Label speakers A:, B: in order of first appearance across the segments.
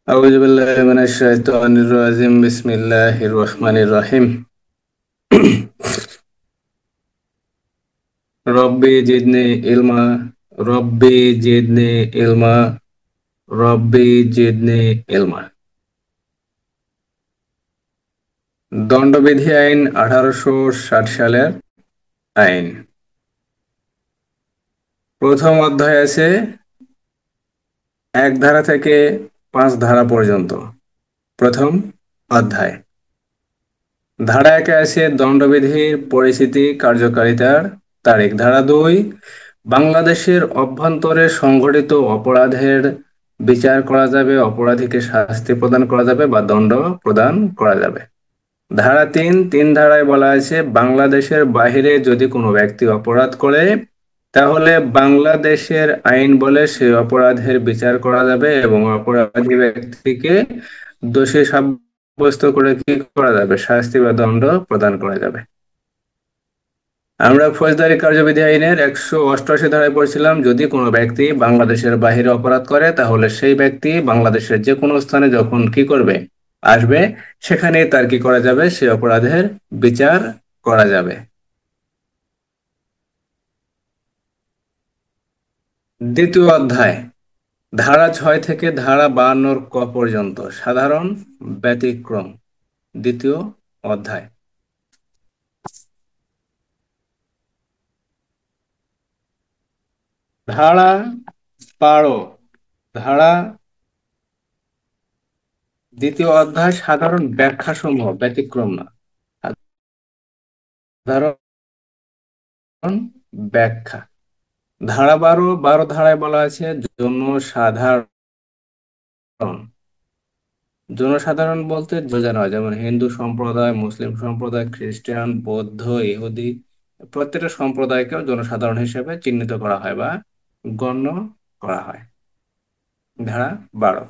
A: أعوذ بالله من الشيطان الرجيم بسم الله الرحمن الرحيم ربي زدني علما ربي زدني علما ربي زدني علما দণ্ডবিধি আইন 1860 সালের আইন। প্রথম অধ্যায় আছে 1 ধারা থেকে 5 ধারা পর্যন্ত। প্রথম অধ্যায় ধারা 1-এ আছে দণ্ডবিধির পরিস্থিতি কার্যকারিতার তারিখ। ধারা 2, বাংলাদেশের অভ্যন্তরে সংঘটিত অপরাধের বিচার করা যাবে, অপরাধীকে শাস্তি প্রদান করা যাবে বা দণ্ড প্রদান করা যাবে। ধারা 3 ধারায় বলা আছে বাংলাদেশের বাহিরে যদি কোনো ব্যক্তি অপরাধ করে তাহলে বাংলাদেশের আইন বলে সেই অপরাধের বিচার করা যাবে এবং অপরাধী ব্যক্তিকে দোষী সাব্যস্ত করে কি করা যাবে, শাস্তি বা দণ্ড প্রদান করা যাবে। আমরা ফৌজদারি কার্যবিধি আইনের 188 ধারায় পড়ছিলাম, যদি কোনো ব্যক্তি বাংলাদেশের বাহিরে অপরাধ করে তাহলে সেই ব্যক্তি বাংলাদেশের যে কোনো স্থানে যখন কি করবে, আসবে, সেখানে তার কি করা যাবে, সেই অপরাধের বিচার করা যাবে। দ্বিতীয় অধ্যায় ধারা 6 থেকে ধারা 52 ক পর্যন্ত সাধারণ ব্যতিক্রম। দ্বিতীয় অধ্যায় ধারা 12 ধারা দ্বিতীয় অধ্যায় সাধারণ ব্যাখ্যা সমূহ, ব্যতিক্রম না, সাধারণ ব্যাখ্যা। ধারা 12 ধারায় বলা আছে জনসাধারণ। জনসাধারণ বলতে বোঝানো হয় যেমন হিন্দু সম্প্রদায়, মুসলিম সম্প্রদায়, খ্রিস্টান, বৌদ্ধ, ইহুদি, প্রত্যেকটা সম্প্রদায়কেও জনসাধারণ হিসেবে চিহ্নিত করা হয় বা গণ্য করা হয়। ধারা 12।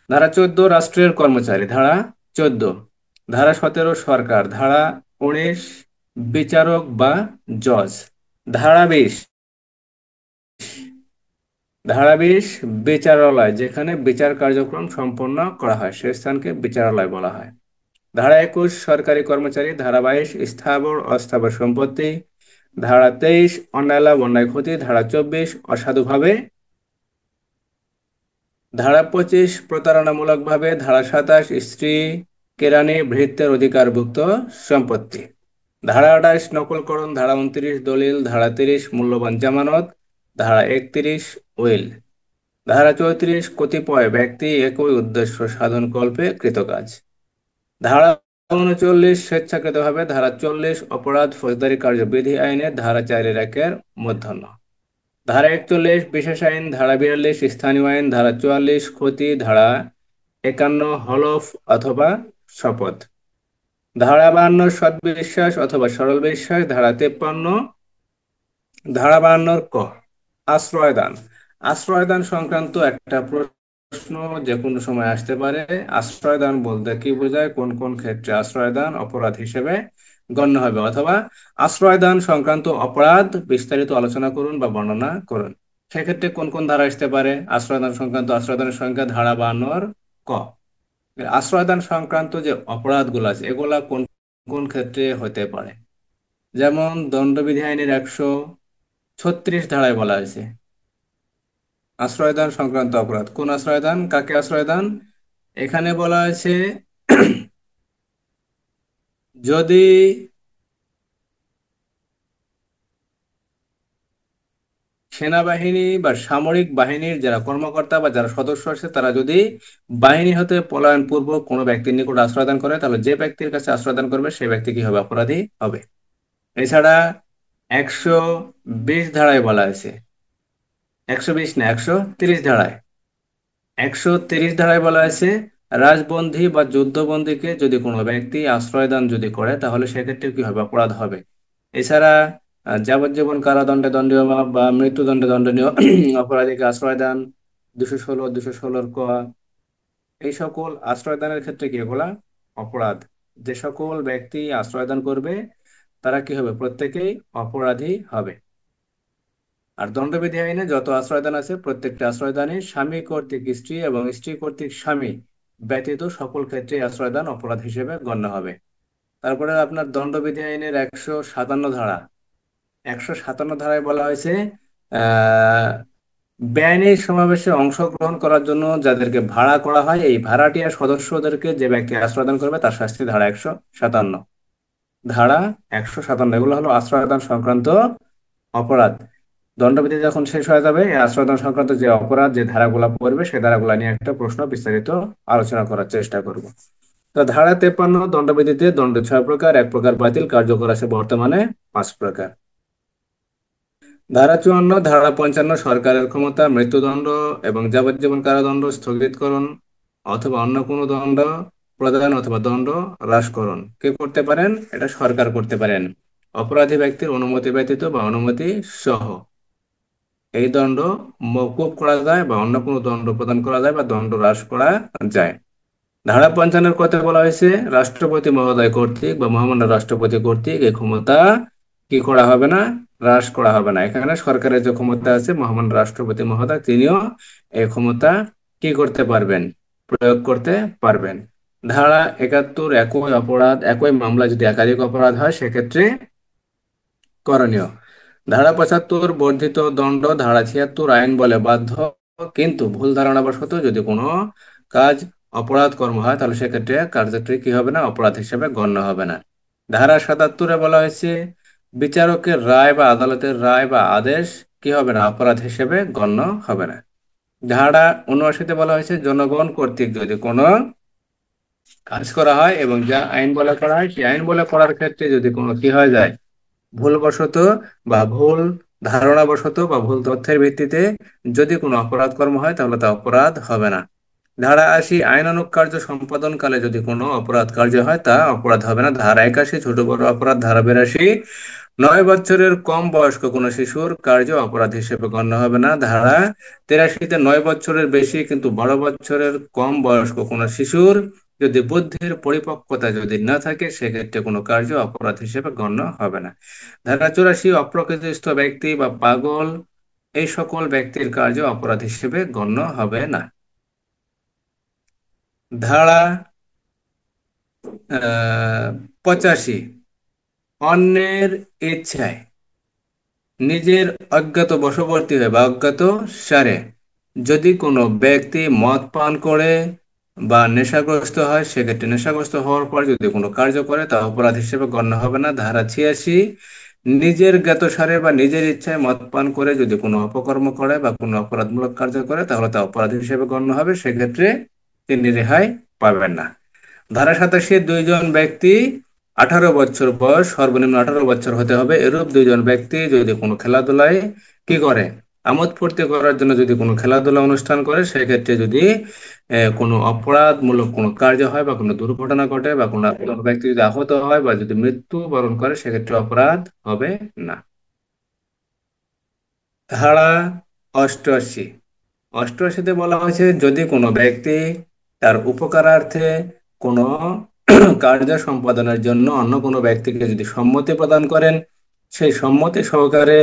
A: ধারা 14 রাষ্ট্রের কর্মচারী। ধারা 14। ধারা 17 সরকার। ধারা 19 বিচারক বা জজ। ধারা 20 বিচারালয়, যেখানে বিচার কার্যক্রম সম্পন্ন করা হয় সে স্থানকে বিচারালয় বলা হয়। ধারা 21 সরকারি কর্মচারী। ধারা 22 স্থাবর অস্থাবর সম্পত্তি। ধারা 23 অন্যায় লাভ অন্যায় ক্ষতি। ধারা 24 অসাধুভাবে। ধারা 25 প্রতারণামূলক ভাবে। ধারা 27 স্ত্রী কেরানি ভৃত্যের অধিকারভুক্ত সম্পত্তি। ধারা 28 নকলকরণ। ধারা 29 দলিল। ধারা 30 মূল্যবান জামানত। ধারা 31 উইল। ধারা 34 কতিপয় ব্যক্তি একই উদ্দেশ্য সাধন কল্পে কৃতকাজ। ধারা 39 স্বেচ্ছাকৃতভাবে। ধারা 40 অপরাধ ফৌজদারি কার্যবিধি আইনের ধারা 4-1 মধ্যাহ্ন। ধারা 41 বিশেষ আইন। ধারা 42 স্থানীয় আইন। ধারা 44 ক্ষতি। ধারা 51 হলফ অথবা শপথ। ধারা 52 সদ্বিশ্বাস অথবা সরল বিশ্বাস। ধারা 53 ক আশ্রয়দান। আশ্রয়দান সংক্রান্ত একটা প্রশ্ন যে কোনো সময় আসতে পারে। আশ্রয়দান বলতে কি বোঝায়, কোন কোন ক্ষেত্রে আশ্রয়দান অপরাধ হিসেবে গণ্য হবে, অথবা আশ্রয়দান সংক্রান্ত অপরাধ বিস্তারিত আলোচনা করুন বা বর্ণনা করুন। সেক্ষেত্রে কোন কোন ধারা আসতে পারে আশ্রয়দান সংক্রান্ত? আশ্রয়দানের সংখ্যা ধারা 52 ক। আশ্রয়দান সংক্রান্ত যে অপরাধগুলো আছে এগুলা কোন কোন ক্ষেত্রে হতে পারে, যেমন দণ্ডবিধি আইনের 136 ধারায় বলা হয়েছে আশ্রয়দান সংক্রান্ত অপরাধ। কোন আশ্রয়দান, কাকে আশ্রয়দান? এখানে বলা হয়েছে যদি সেনাবাহিনী বা সামরিক বাহিনীর যারা কর্মকর্তা বা যারা সদস্য আছে তারা যদি বাহিনী হতে পলায়ন পূর্বক কোনো ব্যক্তির নিকট আশ্রয়দান করে তাহলে যে ব্যক্তির কাছে আশ্রয়দান করবে সেই ব্যক্তি কি হবে, অপরাধী হবে। এছাড়া 120 ধারায় বলা আছে, 120 না 130 ধারায়, 130 ধারায় বলা আছে রাজবন্দী বা যুদ্ধবন্দীকে যদি কোনো ব্যক্তি আশ্রয়দান যদি করে তাহলে সেক্ষেত্রে কি হবে, অপরাধ হবে। এছাড়া যাবজ্জীবন কারাদণ্ডে দণ্ডনীয় বা মৃত্যুদণ্ডে দণ্ডনীয় অপরাধীকে আশ্রয়দান 216, 216 ক, এই সকল আশ্রয়দানের ক্ষেত্রে কি এগুলা অপরাধ। যে সকল ব্যক্তি আশ্রয়দান করবে তারা কি হবে, প্রত্যেকেই অপরাধী হবে। আর দণ্ডবিধি আইনে যত আশ্রয়দান আছে প্রত্যেকটা আশ্রয়দানই স্বামী কর্তৃক স্ত্রী এবং স্ত্রী কর্তৃক স্বামী ব্যতীত সকল ক্ষেত্রে আশ্রয়দান অপরাধ হিসেবে গণ্য হবে। তারপরে আপনার দণ্ডবিধি আইনের 157 ধারা, 157 ধারায় বলা হয়েছে আহ বেআইনি সমাবেশে অংশগ্রহণ করার জন্য যাদেরকে ভাড়া করা হয় এই ভাড়াটিয়া সদস্যদেরকে যে ব্যক্তি আশ্রয়দান করবে তার শাস্তি ধারা 157। এগুলো হলো আশ্রয়দান সংক্রান্ত অপরাধ। দণ্ডবিধি যখন শেষ হয়ে যাবে এই আশ্রয়দান সংক্রান্ত যে অপরাধ যে ধারাগুলা পড়বে সেই ধারাগুলা নিয়ে একটা প্রশ্ন বিস্তারিত আলোচনা করার চেষ্টা করব। তো ধারা 53 দণ্ডবিধিতে দণ্ড 6 প্রকার, 1 প্রকার বাতিল, কার্যকর আছে বর্তমানে 5 প্রকার। ধারা 54, ধারা 55 সরকারের ক্ষমতা মৃত্যুদণ্ড এবং যাবজ্জীবন কারাদণ্ড স্থগিতকরণ অথবা অন্য কোনো দণ্ড প্রদান অথবা দণ্ড হ্রাসকরণ কে করতে পারেন? এটা সরকার করতে পারেন, অপরাধী ব্যক্তির অনুমতি ব্যতীত বা অনুমতি সহ। এই দণ্ড মওকুফ করা যায় বা অন্য কোনো দণ্ড প্রদান করা যায় বা দণ্ড হ্রাস করা যায়। ধারা 55 কথা বলা হয়েছে রাষ্ট্রপতি মহোদয় কর্তৃক বা মহামান্য রাষ্ট্রপতি কর্তৃক এই ক্ষমতা কি করা হবে না? হ্রাস করা হবে না। এখানে সরকারের যে ক্ষমতা আছে মহামান্য রাষ্ট্রপতি মহোদয় তিনিও এই ক্ষমতা কি করতে পারবেন? প্রয়োগ করতে পারবেন। ধারা 71 একই অপরাধ একই মামলা যদি একাধিক অপরাধ হয় সেক্ষেত্রে করণীয়। ধারা 75 বর্ধিত দণ্ড। ধারা 76 আইন বলে বাধ্য, কিন্তু ভুল ধারণাবশত যদি কোনো কাজ অপরাধ কর্ম হয় তাহলে সেক্ষেত্রে কার্যটি কি হবে না? অপরাধ হিসেবে গণ্য হবে না। ধারা 77 বলা হয়েছে বিচারকের রায় বা আদালতের রায় বা আদেশ কি হবে না? অপরাধ হিসেবে গণ্য হবে না। ধারা 79 বলা হয়েছে জনগণ কর্তৃক যদি কোনো কাজ করা হয় এবং যা আইন বলে করা হয় সেই আইন বলে করার ক্ষেত্রে যদি কোনো কি হয়ে যায়, ভুলবশত বা ভুল ধারণাবশত বা ভুল তথ্যের ভিত্তিতে যদি কোনো অপরাধ কর্ম হয় তাহলে তা অপরাধ হবে না। ধারা 80 আইনানুগ কার্য সম্পাদনকালে যদি কোনো অপরাধ কার্য হয় তা অপরাধ হবে না। ধারা 81 ছোট বড় অপরাধ। ধারা 82 9 বছরের কম বয়স্ক কোনো শিশুর কার্য অপরাধ হিসেবে গণ্য হবে না। ধারা 83 9 বছরের বেশি কিন্তু 12 বছরের কম বয়স্ক কোনো শিশুর যদি বুদ্ধির পরিপক্কতা যদি না থাকে সেক্ষেত্রে কোনো কার্য অপরাধ হিসেবে গণ্য হবে না। ধারা 84 অপ্রকৃতিস্থ ব্যক্তি বা পাগল এই সকল ব্যক্তির কার্য অপরাধ হিসেবে গণ্য হবে না। ধারা 85 অন্যের ইচ্ছায় নিজের অজ্ঞাত বশবর্তী হয়ে বা অজ্ঞাত সারে যদি কোনো ব্যক্তি মদ পান করে বা নেশাগ্রস্ত হয় সেক্ষেত্রে নেশাগ্রস্ত হওয়ার পর যদি কোনো কার্য করে তা অপরাধ হিসেবে গণ্য হবে না। ধারা 86 নিজের জ্ঞাতসারে বা নিজের ইচ্ছায় মদ পান করে যদি কোনো অপকর্ম করে বা কোনো অপরাধমূলক কার্য করে তাহলে তা অপরাধ হিসেবে গণ্য হবে, সেক্ষেত্রে তিনি রেহাই পাবেন না। ধারা 87 দুইজন ব্যক্তি 18 বছর বয়স, সর্বনিম্ন 18 বছর হতে হবে, এরূপ দুইজন ব্যক্তি যদি কোনো খেলাধুলায় কি করে আমোদ ফুর্তি করার জন্য যদি কোনো খেলাধুলা অনুষ্ঠান করে সেক্ষেত্রে যদি কোনো অপরাধমূলক কোনো কার্য হয় বা কোনো দুর্ঘটনা ঘটে বা কোনো ব্যক্তি যদি আহত হয় বা যদি মৃত্যুবরণ করে সেক্ষেত্রে অপরাধ হবে না। ধারা 88, 88 বলা হয়েছে যদি কোনো ব্যক্তি তার উপকারার্থে কোনো কার্য সম্পাদনের জন্য অন্য কোনো ব্যক্তিকে যদি সম্মতি প্রদান করেন, সেই সম্মতি সহকারে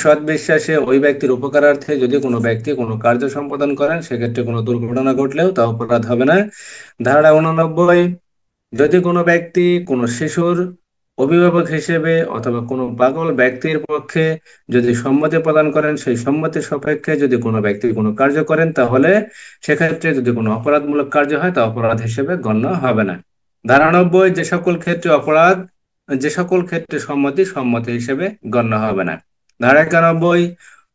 A: সৎবিশ্বাসে ওই ব্যক্তির উপকারার্থে যদি কোনো ব্যক্তি কোনো কার্য সম্পাদন করেন সেক্ষেত্রে কোনো দুর্ঘটনা ঘটলেও তা অপরাধ হবে না। ধারা 89 যদি কোনো ব্যক্তি কোনো শিশুর অভিভাবক হিসেবে অথবা কোনো পাগল ব্যক্তির পক্ষে যদি সম্মতি প্রদান করেন, সেই সম্মতি সাপেক্ষে যদি কোনো ব্যক্তি কোনো কার্য করেন তাহলে সেক্ষেত্রে যদি কোনো অপরাধমূলক কার্য হয় তা অপরাধ হিসেবে গণ্য হবে না। ধারা 90 যে সকল ক্ষেত্রে সম্মতি সম্মতি হিসেবে গণ্য হবে না। ধারা 91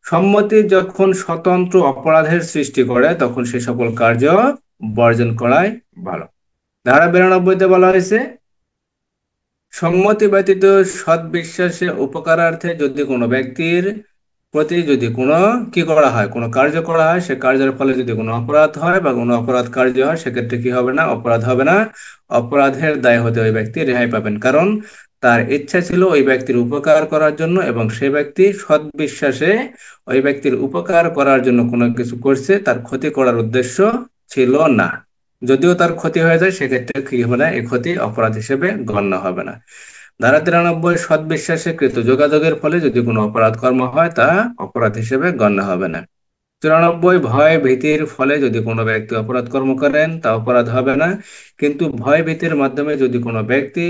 A: সম্মতি যখন স্বতন্ত্র অপরাধের সৃষ্টি করে তখন সে সকল কার্য বর্জন করাই ভালো। ধারা 92 বলা হয়েছে সম্মতি ব্যতীত সৎ বিশ্বাসে উপকারার্থে যদি কোনো ব্যক্তির প্রতি যদি কোনো কি করা হয়, কোনো কার্য করা হয়, সে কার্যের ফলে যদি কোনো অপরাধ হয় বা কোনো অপরাধ কার্য হয় সেক্ষেত্রে কি হবে না? অপরাধ হবে না। অপরাধের দায় হতে ওই ব্যক্তি রেহাই পাবেন, কারণ তার ইচ্ছা ছিল ওই ব্যক্তির উপকার করার জন্য এবং সে ব্যক্তি সৎ বিশ্বাসে ওই ব্যক্তির উপকার করার জন্য কোনো কিছু করছে, তার ক্ষতি করার উদ্দেশ্য ছিল না। যদিও তার ক্ষতি হয়ে যায় সেক্ষেত্রে কি হবে না? এই ক্ষতি অপরাধ হিসেবে গণ্য হবে না। ধারা 93 সৎ বিশ্বাসে কৃত যোগাযোগের ফলে যদি কোনো অপরাধ কর্ম হয় তা অপরাধ হিসেবে গণ্য হবে না। 94, ভয় ভীতির ফলে যদি কোনো ব্যক্তি অপরাধ কর্ম করেন তা অপরাধ হবে না, কিন্তু ভয় ভীতির মাধ্যমে যদি কোনো ব্যক্তি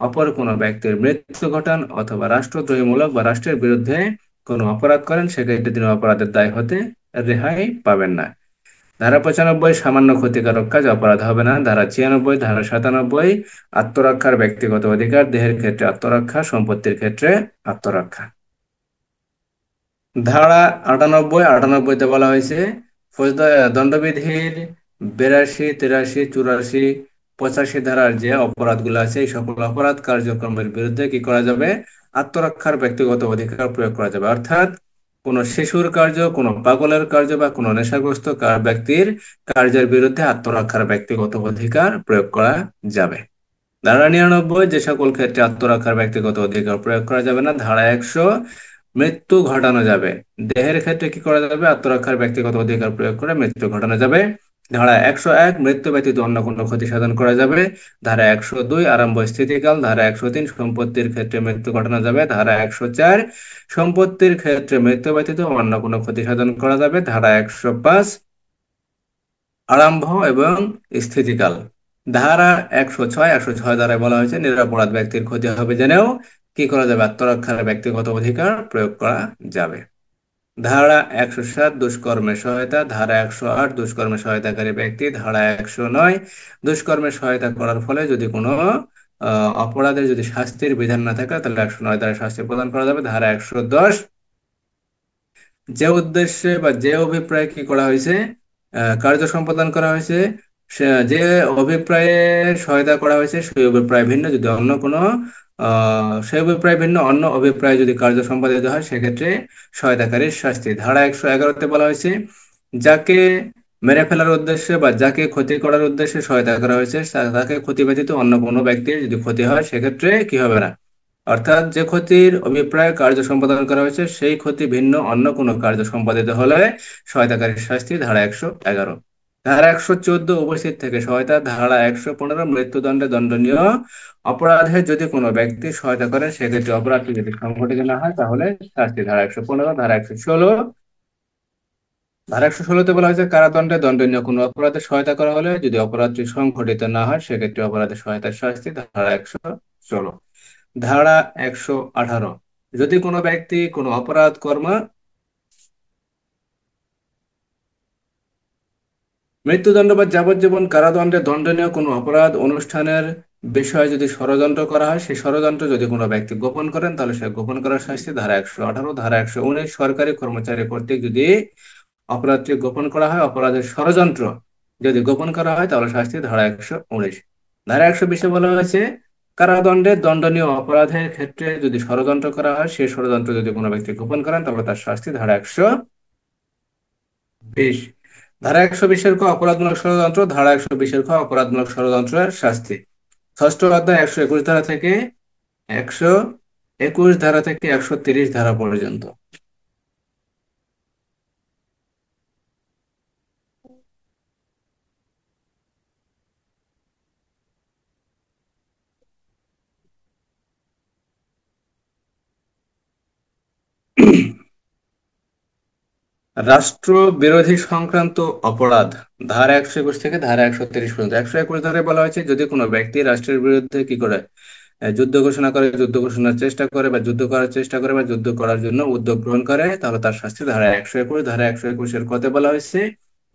A: অপর কোনো ব্যক্তির মৃত্যু ঘটান অথবা রাষ্ট্রদ্রোহীমূলক বা রাষ্ট্রের বিরুদ্ধে কোনো অপরাধ করেন, সেক্ষেত্রে তিনি অপরাধের দায় হতে রেহাই পাবেন না। ধারা 95, সামান্য ক্ষতিকারক কাজ অপরাধ হবে না। ধারা 96, ধারা 97, আত্মরক্ষার ব্যক্তিগত অধিকার, দেহের ক্ষেত্রে আত্মরক্ষা, সম্পত্তির ক্ষেত্রে আত্মরক্ষা। ধারা 98, 98তে বলা হয়েছে দণ্ডবিধির 82, 83, 84, 85 ধারার যে অপরাধগুলো আছে এই সকল অপরাধ কার্যক্রমের বিরুদ্ধে কি করা যাবে? আত্মরক্ষার ব্যক্তিগত অধিকার প্রয়োগ করা যাবে। অর্থাৎ কোন শিশুর কার্য, কোন পাগলের কার্য বা কোন নেশাগ্রস্ত ব্যক্তির কার্যের বিরুদ্ধে আত্মরক্ষার ব্যক্তিগত অধিকার প্রয়োগ করা যাবে। ধারা 99, যে সকল ক্ষেত্রে আত্মরক্ষার ব্যক্তিগত অধিকার প্রয়োগ করা যাবে না। ধারা 100, মৃত্যু ঘটানো যাবে। দেহের ক্ষেত্রে কি করা যাবে? আত্মরক্ষার ব্যক্তিগত অধিকার প্রয়োগ করে মৃত্যু ঘটানো যাবে। ধারা 101, মৃত্যু ব্যতীত অন্য কোনো ক্ষতি সাধন করা যাবে। ধারা 102, আরম্ভ স্থিতিকাল। ধারা 103, সম্পত্তির ক্ষেত্রে মৃত্যু ঘটানো যাবে। ধারা 104, সম্পত্তির ক্ষেত্রে মৃত্যু ব্যতীত অন্য কোনো ক্ষতি সাধন করা যাবে। ধারা 105, আরম্ভ এবং স্থিতিকাল। ধারা 106, 106 ধারায় বলা হয়েছে নিরপরাধ ব্যক্তির ক্ষতি হবে জেনেও কি করা যাবে? আত্মরক্ষার ব্যক্তিগত অধিকার প্রয়োগ করা যাবে। ধারা 107, দুষ্কর্মে সহায়তা। ধারা 108, দুষ্কর্মে সহায়তাকারী ব্যক্তি। ধারা 109, দুষ্কর্মে সহায়তা করার ফলে যদি কোনো অপরাধের যদি শাস্তির বিধান না থাকে তাহলে 109 দ্বারা শাস্তি প্রদান করা যাবে। ধারা 110, যে উদ্দেশ্যে বা যে অভিপ্রায়ে কি করা হয়েছে, কার্য সম্পাদন করা হয়েছে, যে অভিপ্রায়ে সহায়তা করা হয়েছে সেই অভিপ্রায় ভিন্ন যদি অন্য কোনো সেই অভিপ্রায় ভিন্ন অন্য অভিপ্রায় যদি কার্য সম্পাদিত হয় সেক্ষেত্রে সহায়তাকারীর শাস্তি। ধারা 111তে বলা হয়েছে যাকে মেরে ফেলার উদ্দেশ্যে বা যাকে ক্ষতি করার উদ্দেশ্যে সহায়তা করা হয়েছে তাকে ক্ষতি ব্যতীত অন্য কোনো ব্যক্তির যদি ক্ষতি হয় সেক্ষেত্রে কি হবে না, অর্থাৎ যে ক্ষতির অভিপ্রায় কার্য সম্পাদন করা হয়েছে সেই ক্ষতি ভিন্ন অন্য কোনো কার্য সম্পাদিত হলে সহায়তাকারীর শাস্তি। ধারা 111। ধারা 114, উপস্থিত থেকে সহায়তা। ধারা 115, মৃত্যুদণ্ডে দণ্ডনীয় অপরাধে যদি কোনো ব্যক্তি সহায়তা করে সেক্ষেত্রে অপরাধটি যদি সংঘটিত না হয় তাহলে শাস্তি। ধারা 115। ধারা 116তে বলা হয়েছে কারাদণ্ডে দণ্ডনীয় কোনো অপরাধে সহায়তা করা হলে যদি অপরাধটি সংঘটিত না হয় সেক্ষেত্রে অপরাধের সহায়তার শাস্তি। ধারা 116। ধারা 118, যদি কোনো ব্যক্তি কোনো অপরাধ কর্ম মৃত্যুদণ্ড বা যাবজ্জীবন কারাদণ্ডে দণ্ডনীয় কোনো অপরাধ অনুষ্ঠানের বিষয়ে যদি ষড়যন্ত্র করা হয় সেই ষড়যন্ত্র যদি কোনো ব্যক্তি গোপন করেন তাহলে সে গোপন করার শাস্তি। ধারা 118। ধারা 119, সরকারি কর্মচারী কর্তৃক যদি অপরাধটি গোপন করা হয়, অপরাধের ষড়যন্ত্র যদি গোপন করা হয় তাহলে শাস্তি। ধারা 119। ধারা 120-এ বলা হয়েছে কারাদণ্ডে দণ্ডনীয় অপরাধের ক্ষেত্রে যদি ষড়যন্ত্র করা হয় সেই ষড়যন্ত্র যদি কোনো ব্যক্তি গোপন করেন তাহলে তার শাস্তি। ধারা 120। ধারা 120-এর ক অপরাধমূলক ষড়যন্ত্র। ধারা 120-এর খ অপরাধমূলক ষড়যন্ত্রের শাস্তি। ষষ্ঠ অধ্যায় 121 ধারা থেকে 121 ধারা থেকে 130 ধারা পর্যন্ত। রাষ্ট্র বিরোধী সংক্রান্ত অপরাধ। ধারা 121 থেকে ধারা 130 পর্যন্ত। 121 ধারায় বলা হয়েছে যদি কোনো ব্যক্তি রাষ্ট্রের বিরুদ্ধে কি করে যুদ্ধ ঘোষণা করে, যুদ্ধ ঘোষণার চেষ্টা করে বা যুদ্ধ করার চেষ্টা করে বা যুদ্ধ করার জন্য উদ্যোগ গ্রহণ করে তাহলে তার শাস্তি। ধারা 121। ধারা 121-এর কতে বলা হয়েছে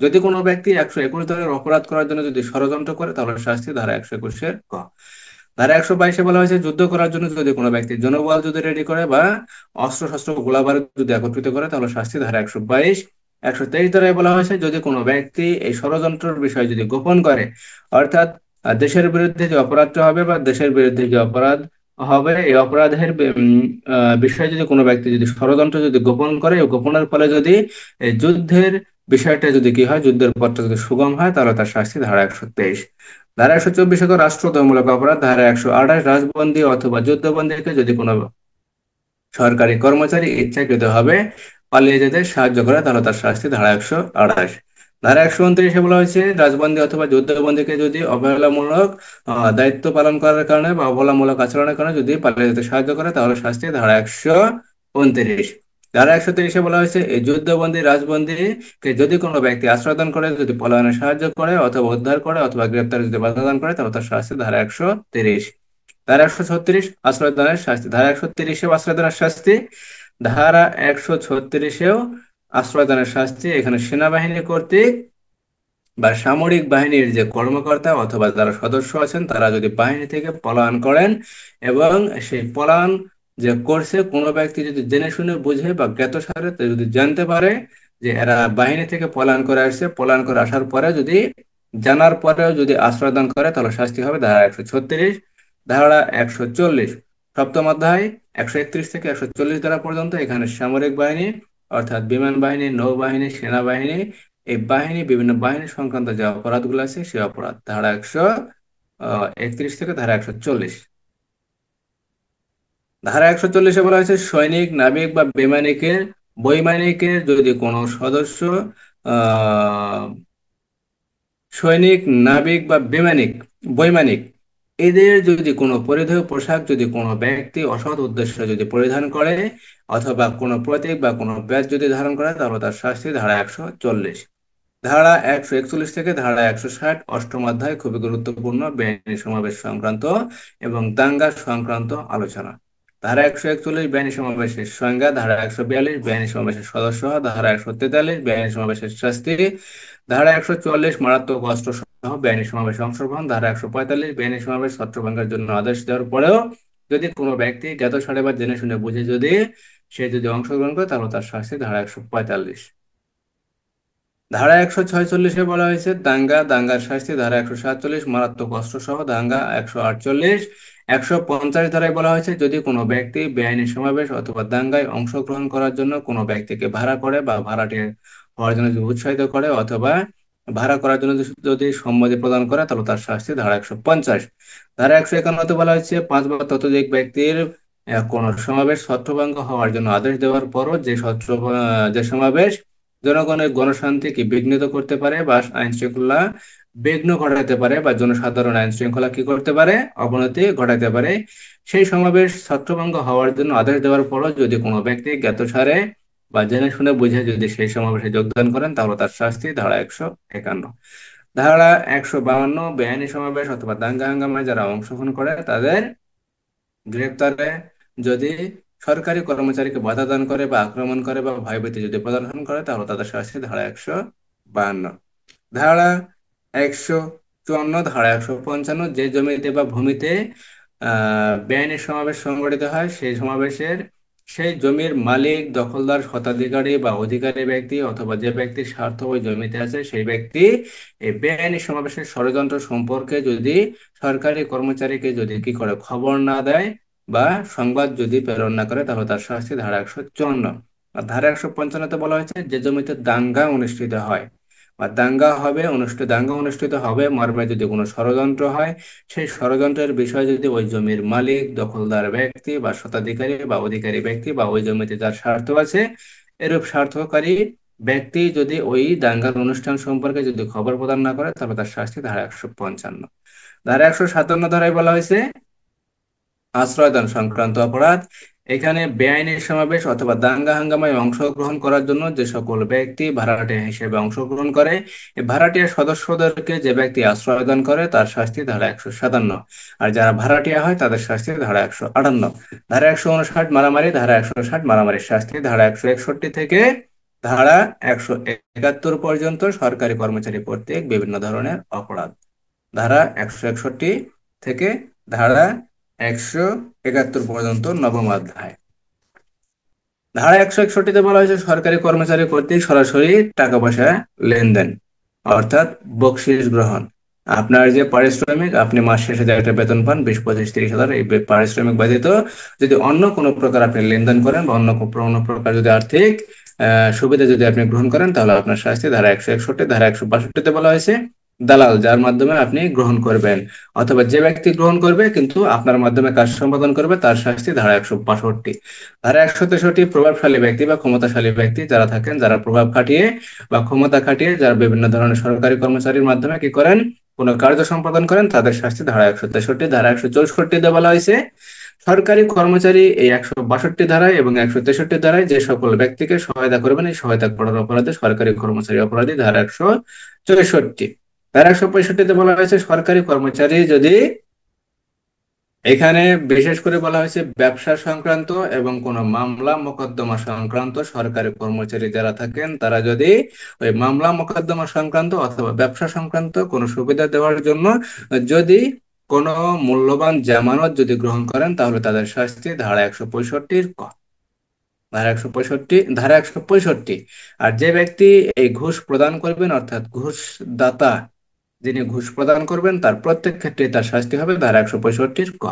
A: যদি কোনো ব্যক্তি 121 ধারার অপরাধ করার জন্য যদি ষড়যন্ত্র করে তাহলে শাস্তি। ধারা 121-এর ক। ধারা 122-এ বলা হয়েছে যুদ্ধ করার জন্য যদি কোনো ব্যক্তি জনবল যদি রেডি করে বা অস্ত্র শস্ত্র গোলাবারুদ যদি একত্রিত করে তাহলে শাস্তি। ধারা 122। 123 ধারায় বলা হয়েছে যদি কোনো ব্যক্তি এই ষড়যন্ত্রের বিষয় যদি গোপন করে, অর্থাৎ দেশের বিরুদ্ধে যে অপরাধটা হবে বা দেশের বিরুদ্ধে যে অপরাধ হবে এই অপরাধের বিষয়ে যদি কোনো ব্যক্তি যদি ষড়যন্ত্র যদি গোপন করে, এই গোপনের ফলে যদি এই যুদ্ধের বিষয়টা যদি কি হয়, যুদ্ধের পথটা যদি সুগম হয় তাহলে তার শাস্তি। ধারা 123। ধারা 124 রাষ্ট্রদ্রোহমূলক অপরাধ। ধারা 128, রাজবন্দী অথবা যুদ্ধবন্দীকে যদি কোনো সরকারি কর্মচারী ইচ্ছাকৃতভাবে পালিয়ে যেতে সাহায্য করে তাহলে তার শাস্তি। ধারা 128। ধারা 129-এ বলা হয়েছে রাজবন্দী অথবা যুদ্ধবন্দীকে যদি অবহেলামূলক দায়িত্ব পালন করার কারণে বা অবহেলামূলক আচরণের কারণে যদি পালিয়ে যেতে সাহায্য করে তাহলে শাস্তি। ধারা 129। ধারা 130-এ বলা হয়েছে এই যুদ্ধবন্দী রাজবন্দীকে যদি কোনো ব্যক্তি আশ্রয়দান করে, যদি পলায়নে সাহায্য করে অথবা উদ্ধার করে অথবা গ্রেপ্তারে যদি বাধা দান করে তাহলে তার শাস্তি ধারা 130। ধারা 136 আশ্রয়দানের শাস্তি। ধারা 130-এও আশ্রয়দানের শাস্তি, ধারা 136-এও আশ্রয়দানের শাস্তি। এখানে সেনাবাহিনী কর্তৃক বা সামরিক বাহিনীর যে কর্মকর্তা অথবা যারা সদস্য আছেন তারা যদি বাহিনী থেকে পলায়ন করেন এবং সেই পলায়ন যে করছে কোনো ব্যক্তি যদি জেনে শুনে বুঝে বা জ্ঞাতসারে যদি জানতে পারে যে এরা বাহিনী থেকে পলায়ন করে আসছে, পলায়ন করে আসার পরে যদি জানার পরেও যদি আশ্রয় দান করে তাহলে শাস্তি হবে ধারা 136। ধারা 140 সপ্তম অধ্যায় 131 থেকে 140 ধারা পর্যন্ত এখানে সামরিক বাহিনী অর্থাৎ বিমান বাহিনী, নৌবাহিনী, সেনাবাহিনী, এই বাহিনী বিভিন্ন বাহিনী সংক্রান্ত যে অপরাধগুলো আছে সেই অপরাধ ধারা 131 থেকে ধারা 140। ধারা 140-এ বলা হয়েছে সৈনিক, নাবিক বা বৈমানিকের যদি কোনো সদস্য আহ সৈনিক, নাবিক বা বৈমানিক এদের যদি কোনো পরিধেয় পোশাক যদি কোনো ব্যক্তি অসৎ উদ্দেশ্যে যদি পরিধান করে অথবা কোনো প্রতীক বা কোনো ব্যাজ যদি ধারণ করে তাহলে তার শাস্তি ধারা 140। ধারা 141 থেকে ধারা 160 অষ্টম অধ্যায় খুবই গুরুত্বপূর্ণ বেআইনি সমাবেশ সংক্রান্ত এবং দাঙ্গা সংক্রান্ত আলোচনা। ধারা 141 বেআইনি সমাবেশের সংজ্ঞা, ধারা 142 বেআইনি সমাবেশের সদস্য হওয়া, ধারা 143 বেআইনি সমাবেশের শাস্তি, ধারা 144 মারাত্মক অস্ত্র সহ বেআইনি সমাবেশে অংশগ্রহণ, ধারা 145 বেআইনি সমাবেশ ছত্রভঙ্গের জন্য আদেশ দেওয়ার পরেও যদি কোনো ব্যক্তি জ্ঞাতসারে বা জেনে শুনে বুঝে যদি সে যদি অংশগ্রহণ করে তাহলে তার শাস্তি ধারা 145। ধারা 146-এ বলা হয়েছে দাঙ্গার শাস্তি, ধারা 147 মারাত্মক অস্ত্র সহ দাঙ্গা 148। 150 ধারায় বলা হয়েছে যদি কোনো ব্যক্তি বেআইনি সমাবেশ অথবা দাঙ্গায় অংশগ্রহণ করার জন্য কোনো ব্যক্তিকে ভাড়া করে বা ভাড়াটে হওয়ার জন্য যদি উৎসাহিত করে অথবা ভাড়া করার জন্য যদি সম্মতি প্রদান করে তাহলে তার শাস্তি ধারা 150। ধারা 151-তে বলা হয়েছে 5 বা ততোধিক ব্যক্তির কোনো সমাবেশ ছত্রভঙ্গ হওয়ার জন্য আদেশ দেওয়ার পরও যে সমাবেশ জনগণের গণশান্তিকে বিঘ্নিত করতে পারে বা আইন শৃঙ্খলা বিঘ্ন ঘটাতে পারে বা জনসাধারণ আইন শৃঙ্খলা কি করতে পারে, অবনতি ঘটাতে পারে, সেই সমাবেশ ছত্রভঙ্গ হওয়ার জন্য আদেশ দেওয়ার পরও যদি কোনো ব্যক্তি জ্ঞাতসারে বা জেনে শুনে বুঝে যদি সেই সমাবেশে যোগদান করেন তাহলে তার শাস্তি ধারা 151। ধারা 152 বেআইনি সমাবেশ অথবা দাঙ্গা হাঙ্গামায় যারা অংশগ্রহণ করে তাদের গ্রেপ্তারে যদি সরকারি কর্মচারীকে বাধা দান করে বা আক্রমণ করে বা ভয়ভীতি যদি প্রদর্শন করে তাহলে তাদের শাস্তি ধারা 152। ধারা 154, ধারা 155 যে জমিতে বা ভূমিতে বেআইনি সমাবেশ সংগঠিত হয় সেই জমির মালিক, দখলদার, স্বত্বাধিকারী বা অধিকারী ব্যক্তি অথবা যে ব্যক্তির স্বার্থ ওই জমিতে আছে সেই ব্যক্তি এই বেআইনি সমাবেশের ষড়যন্ত্র সম্পর্কে যদি সরকারি কর্মচারীকে যদি কি করে খবর না দেয় বা সংবাদ যদি প্রেরণ না করে তাহলে তার শাস্তি ধারা 154। আর ধারা 155-তে বলা হয়েছে যে জমিতে দাঙ্গা অনুষ্ঠিত হয় বা দাঙ্গা অনুষ্ঠিত হবে মর্মে যদি কোনো ষড়যন্ত্র হয়, সেই ষড়যন্ত্রের বিষয়ে যদি ওই জমির মালিক, দখলদার ব্যক্তি বা স্বত্বাধিকারী বা অধিকারী ব্যক্তি বা ওই জমিতে যার স্বার্থ আছে এরূপ স্বার্থকারী ব্যক্তি যদি ওই দাঙ্গার অনুষ্ঠান সম্পর্কে যদি খবর প্রদান না করে তাহলে তার শাস্তি ধারা 155। ধারা 157 ধারায় বলা হয়েছে আশ্রয়দান সংক্রান্ত অপরাধ। এখানে বেআইনি সমাবেশ অথবা দাঙ্গা হাঙ্গামায় অংশগ্রহণ করার জন্য যে সকল ব্যক্তি ভাড়াটিয়া হিসেবে অংশগ্রহণ করে এই ভাড়াটিয়া সদস্যদেরকে যে ব্যক্তি আশ্রয়দান করে তার শাস্তি ধারা 157। আর যারা ভাড়াটিয়া হয় তাদের শাস্তি ধারা 158। ধারা 159 মারামারি, ধারা 160 মারামারির শাস্তি, ধারা 161 থেকে ধারা 171 পর্যন্ত সরকারি কর্মচারী কর্তৃক বিভিন্ন ধরনের অপরাধ। ধারা 161 থেকে ধারা 171 পর্যন্ত নবম অধ্যায়। ধারা 161-তে বলা হয়েছে সরকারি কর্মচারী কর্তৃক সরাসরি টাকা পয়সা লেনদেন অর্থাৎ বকশিস গ্রহণ। আপনার যে পারিশ্রমিক আপনি মাস শেষে যে একটা বেতন পান 20, 25, 30 হাজার, এই পারিশ্রমিক ব্যতীত যদি অন্য কোনো প্রকার আপনি লেনদেন করেন বা অন্য প্রকার যদি আর্থিক সুবিধা যদি আপনি গ্রহণ করেন তাহলে আপনার শাস্তি ধারা 161। ধারা 162-তে বলা হয়েছে দালাল যার মাধ্যমে আপনি গ্রহণ করবেন অথবা যে ব্যক্তি গ্রহণ করবে কিন্তু আপনার মাধ্যমে কাজ সম্পাদন করবে তার শাস্তি ধারা 162। ধারা 163 প্রভাবশালী ব্যক্তি বা ক্ষমতাশালী ব্যক্তি যারা থাকেন, যারা প্রভাব খাটিয়ে বা ক্ষমতা খাটিয়ে যারা বিভিন্ন ধরনের সরকারি কর্মচারীর মাধ্যমে কি করেন কোনো কার্য সম্পাদন করেন তাদের শাস্তি ধারা 163। ধারা 164-তে বলা হয়েছে সরকারি কর্মচারী এই 162 ধারায় এবং 163 ধারায় যে সকল ব্যক্তিকে সহায়তা করবেন, এই সহায়তা করার অপরাধে সরকারি কর্মচারী অপরাধী, ধারা 164। ধারা 165-তে বলা হয়েছে সরকারি কর্মচারী যদি, এখানে বিশেষ করে বলা হয়েছে ব্যবসা সংক্রান্ত এবং কোনো মামলা মোকদ্দমা সংক্রান্ত সরকারি কর্মচারী যারা থাকেন, তারা যদি ওই মামলা মোকদ্দমা সংক্রান্ত অথবা ব্যবসা সংক্রান্ত কোনো সুবিধা দেওয়ার জন্য যদি কোনো মূল্যবান জামানত যদি গ্রহণ করেন, তাহলে তাদের শাস্তি ধারা 165-র ধারা 165। আর যে ব্যক্তি এই ঘুষ প্রদান করবেন, অর্থাৎ ঘুষ দাতা যিনি ঘুষ প্রদান করবেন, তার প্রত্যেক ক্ষেত্রে তার শাস্তি হবে ধারা 165-ক।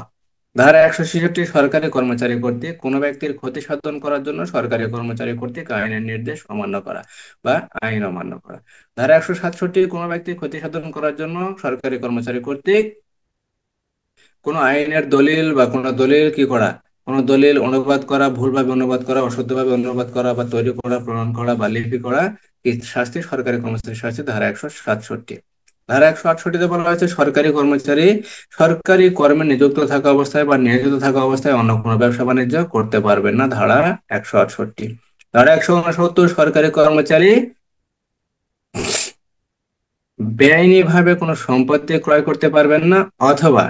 A: ধারা 166 সরকারি কর্মচারী কর্তৃক কোনো ব্যক্তির ক্ষতি সাধন করার জন্য সরকারি কর্মচারী কর্তৃক আইনের নির্দেশ অমান্য করা বা আইন অমান্য করা। ধারা 167 কোনো ব্যক্তির ক্ষতি সাধন করার জন্য সরকারি কর্মচারী কর্তৃক কোনো আইনের দলিল বা কোনো দলিল কি করা, কোনো দলিল অনুবাদ করা, ভুলভাবে অনুবাদ করা, অশুদ্ধভাবে অনুবাদ করা বা তৈরি করা, প্রণয়ন করা বা লিপি করা, এই শাস্তি সরকারি কর্মচারী শাস্তি ধারা 167। ধারা 168-তে বলা হয়েছে সরকারি কর্মচারী সরকারি কর্মে নিযুক্ত থাকা অবস্থায় বা নিয়োজিত থাকা অবস্থায় অন্য কোনো ব্যবসা বাণিজ্য করতে পারবেন না, ধারা 168। ধারা 169 সরকারি কর্মচারী বেআইনি ভাবে কোনো সম্পত্তি ক্রয় করতে পারবেন না, অথবা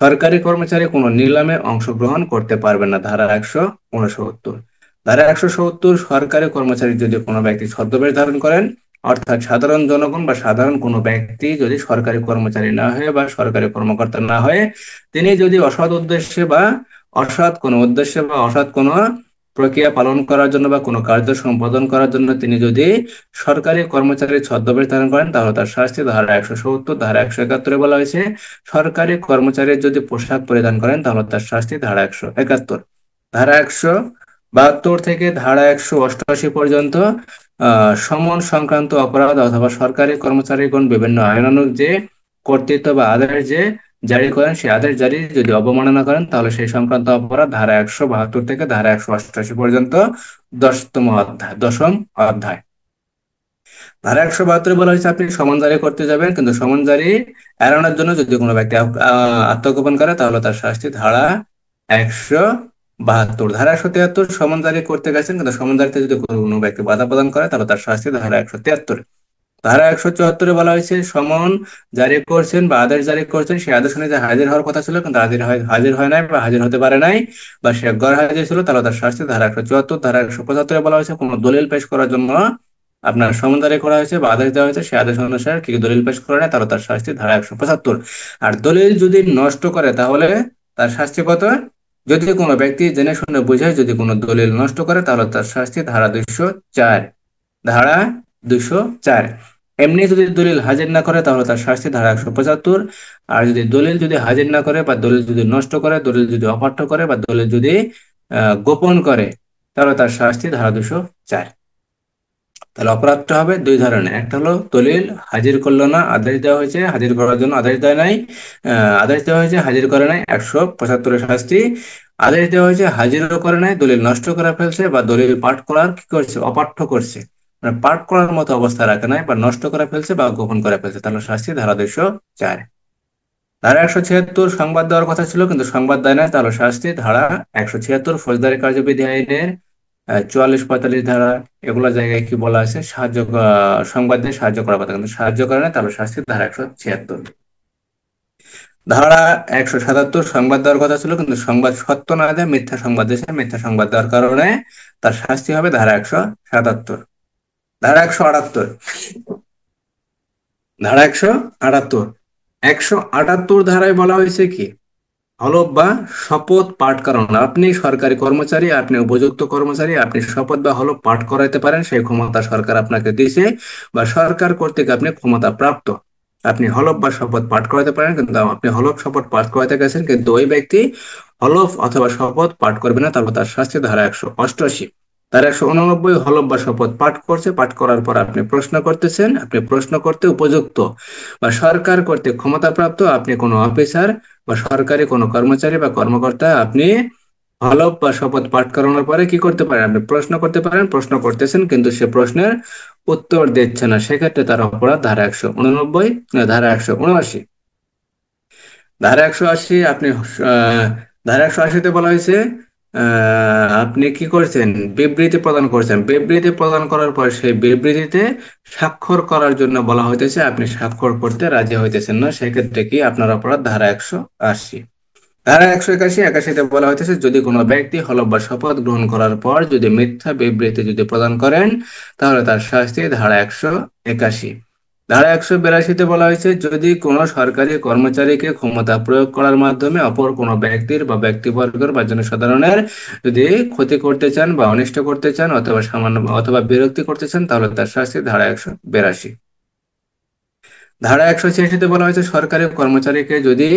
A: সরকারি কর্মচারী কোনো নিলামে অংশগ্রহণ করতে পারবে না, ধারা 169। ধারা 170 সরকারি কর্মচারী যদি কোনো ব্যক্তি ছদ্মবেশ ধারণ করেন, অর্থাৎ সাধারণ জনগণ বা সাধারণ কোনো ব্যক্তি যদি সরকারি কর্মচারী না হয়ে বা সরকারি কর্মকর্তা না হয়ে তিনি যদি অসৎ উদ্দেশ্যে বা অসৎ কোনো প্রক্রিয়া পালন করার জন্য বা কোনো কার্য সম্পাদন করার জন্য তিনি যদি সরকারি কর্মচারীর ছদ্মবেশ ধারণ করেন, তাহলে তার শাস্তি ধারা 170। ধারা 171 বলা হয়েছে সরকারি কর্মচারী যদি পোশাক পরিধান করেন, তাহলে তার শাস্তি ধারা 171। ধারা 172 থেকে ধারা 188 পর্যন্ত সমন সংক্রান্ত অপরাধ অথবা সরকারি কর্মচারীগণ বিভিন্ন আইনানুগ যে কর্তৃত্ব বা আদেশ যে জারি করেন, সেই আদেশ জারি যদি অবমাননা করেন, তাহলে সেই সংক্রান্ত অপরাধ ধারা 172 থেকে ধারা 188 পর্যন্ত 10ম অধ্যায়। ধারা 172 বলা হয়েছে আপনি সমন জারি করতে যাবেন, কিন্তু সমন জারি এড়ানোর জন্য যদি কোনো ব্যক্তি আত্মগোপন করে, তাহলে তার শাস্তি ধারা 172। ধারা 173 সমন জারি করতে গেছেন কিন্তু সমন জারিতে যদি কোনো ব্যক্তি বাধা প্রদান করে, তাহলে তার শাস্তি ধারা 173। ধারা 174 বলা হয়েছে সমন জারি করছেন বা আদেশ জারি করছেন, সেই আদেশ অনুযায়ী হাজির হওয়ার কথা ছিল কিন্তু হাজির হয় নাই বা হাজির হতে পারে নাই, বা সে গড় হাজির ছিল, তাহলে তার শাস্তি ধারা 174। ধারা 175 বলা হয়েছে কোনো দলিল পেশ করার জন্য আপনার সমন জারি করা হয়েছে বা আদেশ দেওয়া হয়েছে, সেই আদেশ অনুসারে কি দলিল পেশ করে না, তাহলে তার শাস্তি ধারা 175। আর দলিল যদি নষ্ট করে, তাহলে তার শাস্তি কত? যদি কোনো ব্যক্তি জেনে শুনে বুঝে যদি কোনো দলিল নষ্ট করে, তাহলে তার শাস্তি ধারা 204। ধারা 204। এমনি যদি দলিল হাজির না করে, তাহলে তার শাস্তি ধারা 175। আর যদি দলিল যদি হাজির না করে বা দলিল যদি নষ্ট করে, দলিল যদি অপাঠ্য করে বা দলিল যদি গোপন করে, তাহলে তার শাস্তি ধারা 204। তাহলে অপরাধটা হবে দুই ধরনের, একটা হলো দলিল হাজির করলো না, আদেশ দেওয়া হয়েছে হাজির করার জন্য, আদেশ দেয় নাই, আদেশ দেওয়া হয়েছে হাজির করে নাই, 175 শাস্তি। আদেশ দেওয়া হয়েছে হাজিরও করে নাই, দলিল নষ্ট করে ফেলছে বা দলিল পাঠ করার কি করছে, অপাঠ্য করছে, মানে পাঠ করার মতো অবস্থা রাখে নাই বা নষ্ট করে ফেলছে বা গোপন করে ফেলছে, তাহলে শাস্তি ধারা 204। ধারা 176 সংবাদ দেওয়ার কথা ছিল কিন্তু সংবাদ দেয় না, তাহলে শাস্তি ধারা 176। ফৌজদারি কার্যবিধি আইনের 44-45 ধারা এগুলো জায়গায় কি বলা আছে, সংবাদ দিয়ে সাহায্য করার কথা কিন্তু সাহায্য করে না, তাহলে শাস্তি ধারা 176। ধারা 177 সংবাদ দেওয়ার কথা ছিল কিন্তু সংবাদ সত্য না দেয় মিথ্যা সংবাদ দিয়েছে, মিথ্যা সংবাদ দেওয়ার কারণে তার শাস্তি হবে ধারা 177। ধারা 178। ধারা 178 178 ধারায় বলা হয়েছে কি, হলফ বা শপথ পাঠ করানো। আপনি সরকারি কর্মচারী, আপনি উপযুক্ত কর্মচারী, আপনি শপথ বা হলফ পাঠ করাইতে পারেন, সেই ক্ষমতা সরকার আপনাকে দিয়েছে বা সরকার কর্তৃক আপনি ক্ষমতা প্রাপ্ত। আপনি হলফ বা শপথ পাঠ করাতে পারেন, কিন্তু আপনি হলফ শপথ পাঠ করাতে গেছেন কিন্তু ওই ব্যক্তি হলফ অথবা শপথ পাঠ করবে না, তারপর তার শাস্তি ধারা 188। তার 189 হলফ বা শপথ পাঠ করছে, পাঠ করার পর আপনি প্রশ্ন করতেছেন, আপনি প্রশ্ন করতে উপযুক্ত বা সরকার কর্তৃক ক্ষমতাপ্রাপ্ত, আপনি কোনো অফিসার বা সরকারি কোনো কর্মচারী বা কর্মকর্তা, আপনি হলফ বা শপথ পাঠ করানোর পরে কি করতে পারেন, আপনি প্রশ্ন করতে পারেন, প্রশ্ন করতেছেন কিন্তু সে প্রশ্নের উত্তর দিচ্ছে না, সেক্ষেত্রে তার অপরাধ ধারা 189, ধারা 179। ধারা 180 আপনি ধারা 180-তে বলা হয়েছে আপনি কি করছেন, বিবৃতি প্রদান করছেন, বিবৃতি প্রদান করার পর সেই বিবৃতিতে স্বাক্ষর করার জন্য বলা হইতেছে, আপনি স্বাক্ষর করতে রাজি হইতেছেন না, সেক্ষেত্রে কি আপনার অপরাধ, ধারা 180। ধারা 181-81-তে বলা হইতেছে যদি কোনো ব্যক্তি হলফ বা শপথ গ্রহণ করার পর যদি মিথ্যা বিবৃতি যদি প্রদান করেন তাহলে তার শাস্তি, ধারা 181। ধারা 182-তে বলা হয়েছে যদি কোনো সরকারি কর্মচারীকে ক্ষমতা প্রয়োগ করার মাধ্যমে অপর কোনো ব্যক্তির বা ব্যক্তিবর্গের বা জনসাধারণের যদি ক্ষতি করতে চান বা অনিষ্ট করতে চান অথবা সামান্য অথবা বিরক্তি করতে চান তাহলে তার শাস্তি, ধারা 182। ধারা 186-তে বলা হয়েছে সরকারি কর্মচারীকে যদি